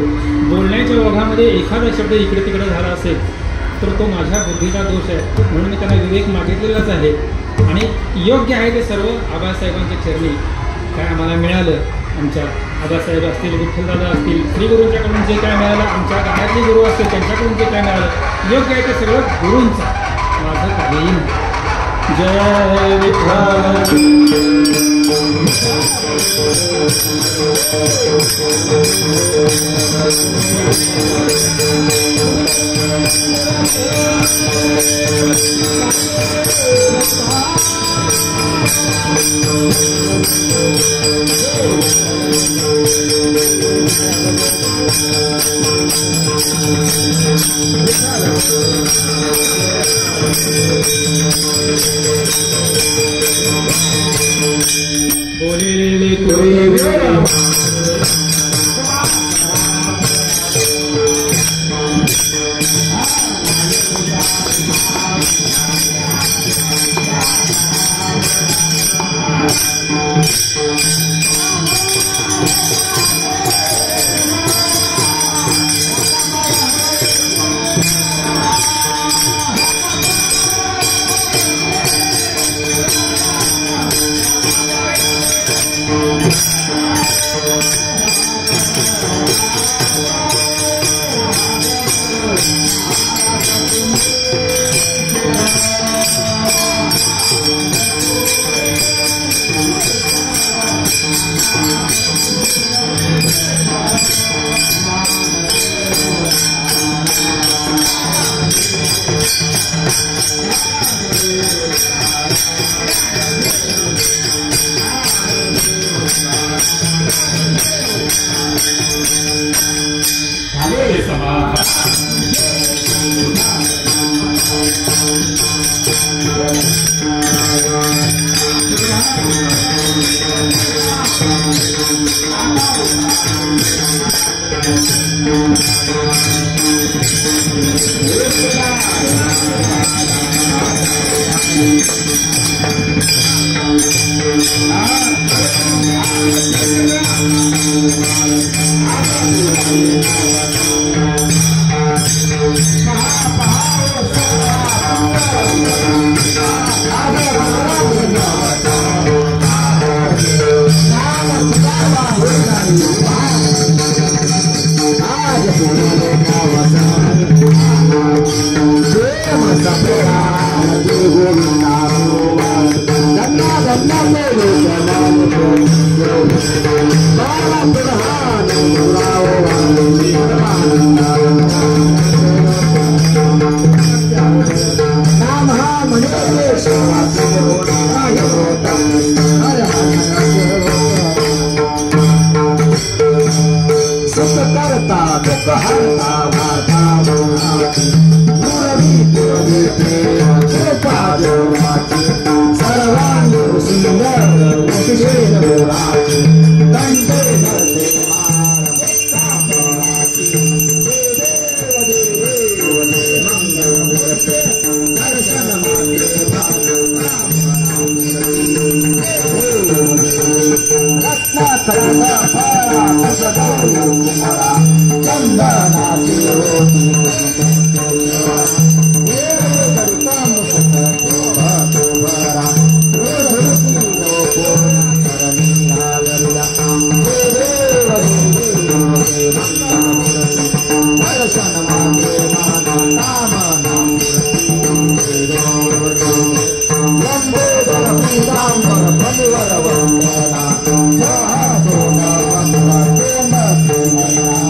बोलण्याच्या ओघामध्ये एखादा शब्द इकडे तिकडे झाला असेल तर तो माझ्या बुद्धीचा दोष आहे, म्हणून मी त्यांना विवेक मागितलेलाच आहे आणि योग्य आहे ते सर्व आबासाहेबांच्या चरणी काय आम्हाला मिळालं आमच्या आबासाहेब असतील, विठ्ठलदादा असतील, श्रीगुरूंच्याकडून जे काय मिळालं, आमच्या गाण्यातले गुरु असतील त्यांच्याकडून जे काय मिळालं, योग्य आहे ते सगळं गुरूंचं, माझं काहीही नाही. जय विठ्ठल. बोले Thank you.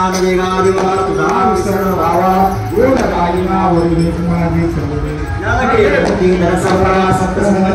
ज्ञान वेगादिवा तुझा विसरण व्हावा गोड दागिना वरवी तुम्हाला दे सर्व ज्ञान केलं भक्ती दरसभा सत्संग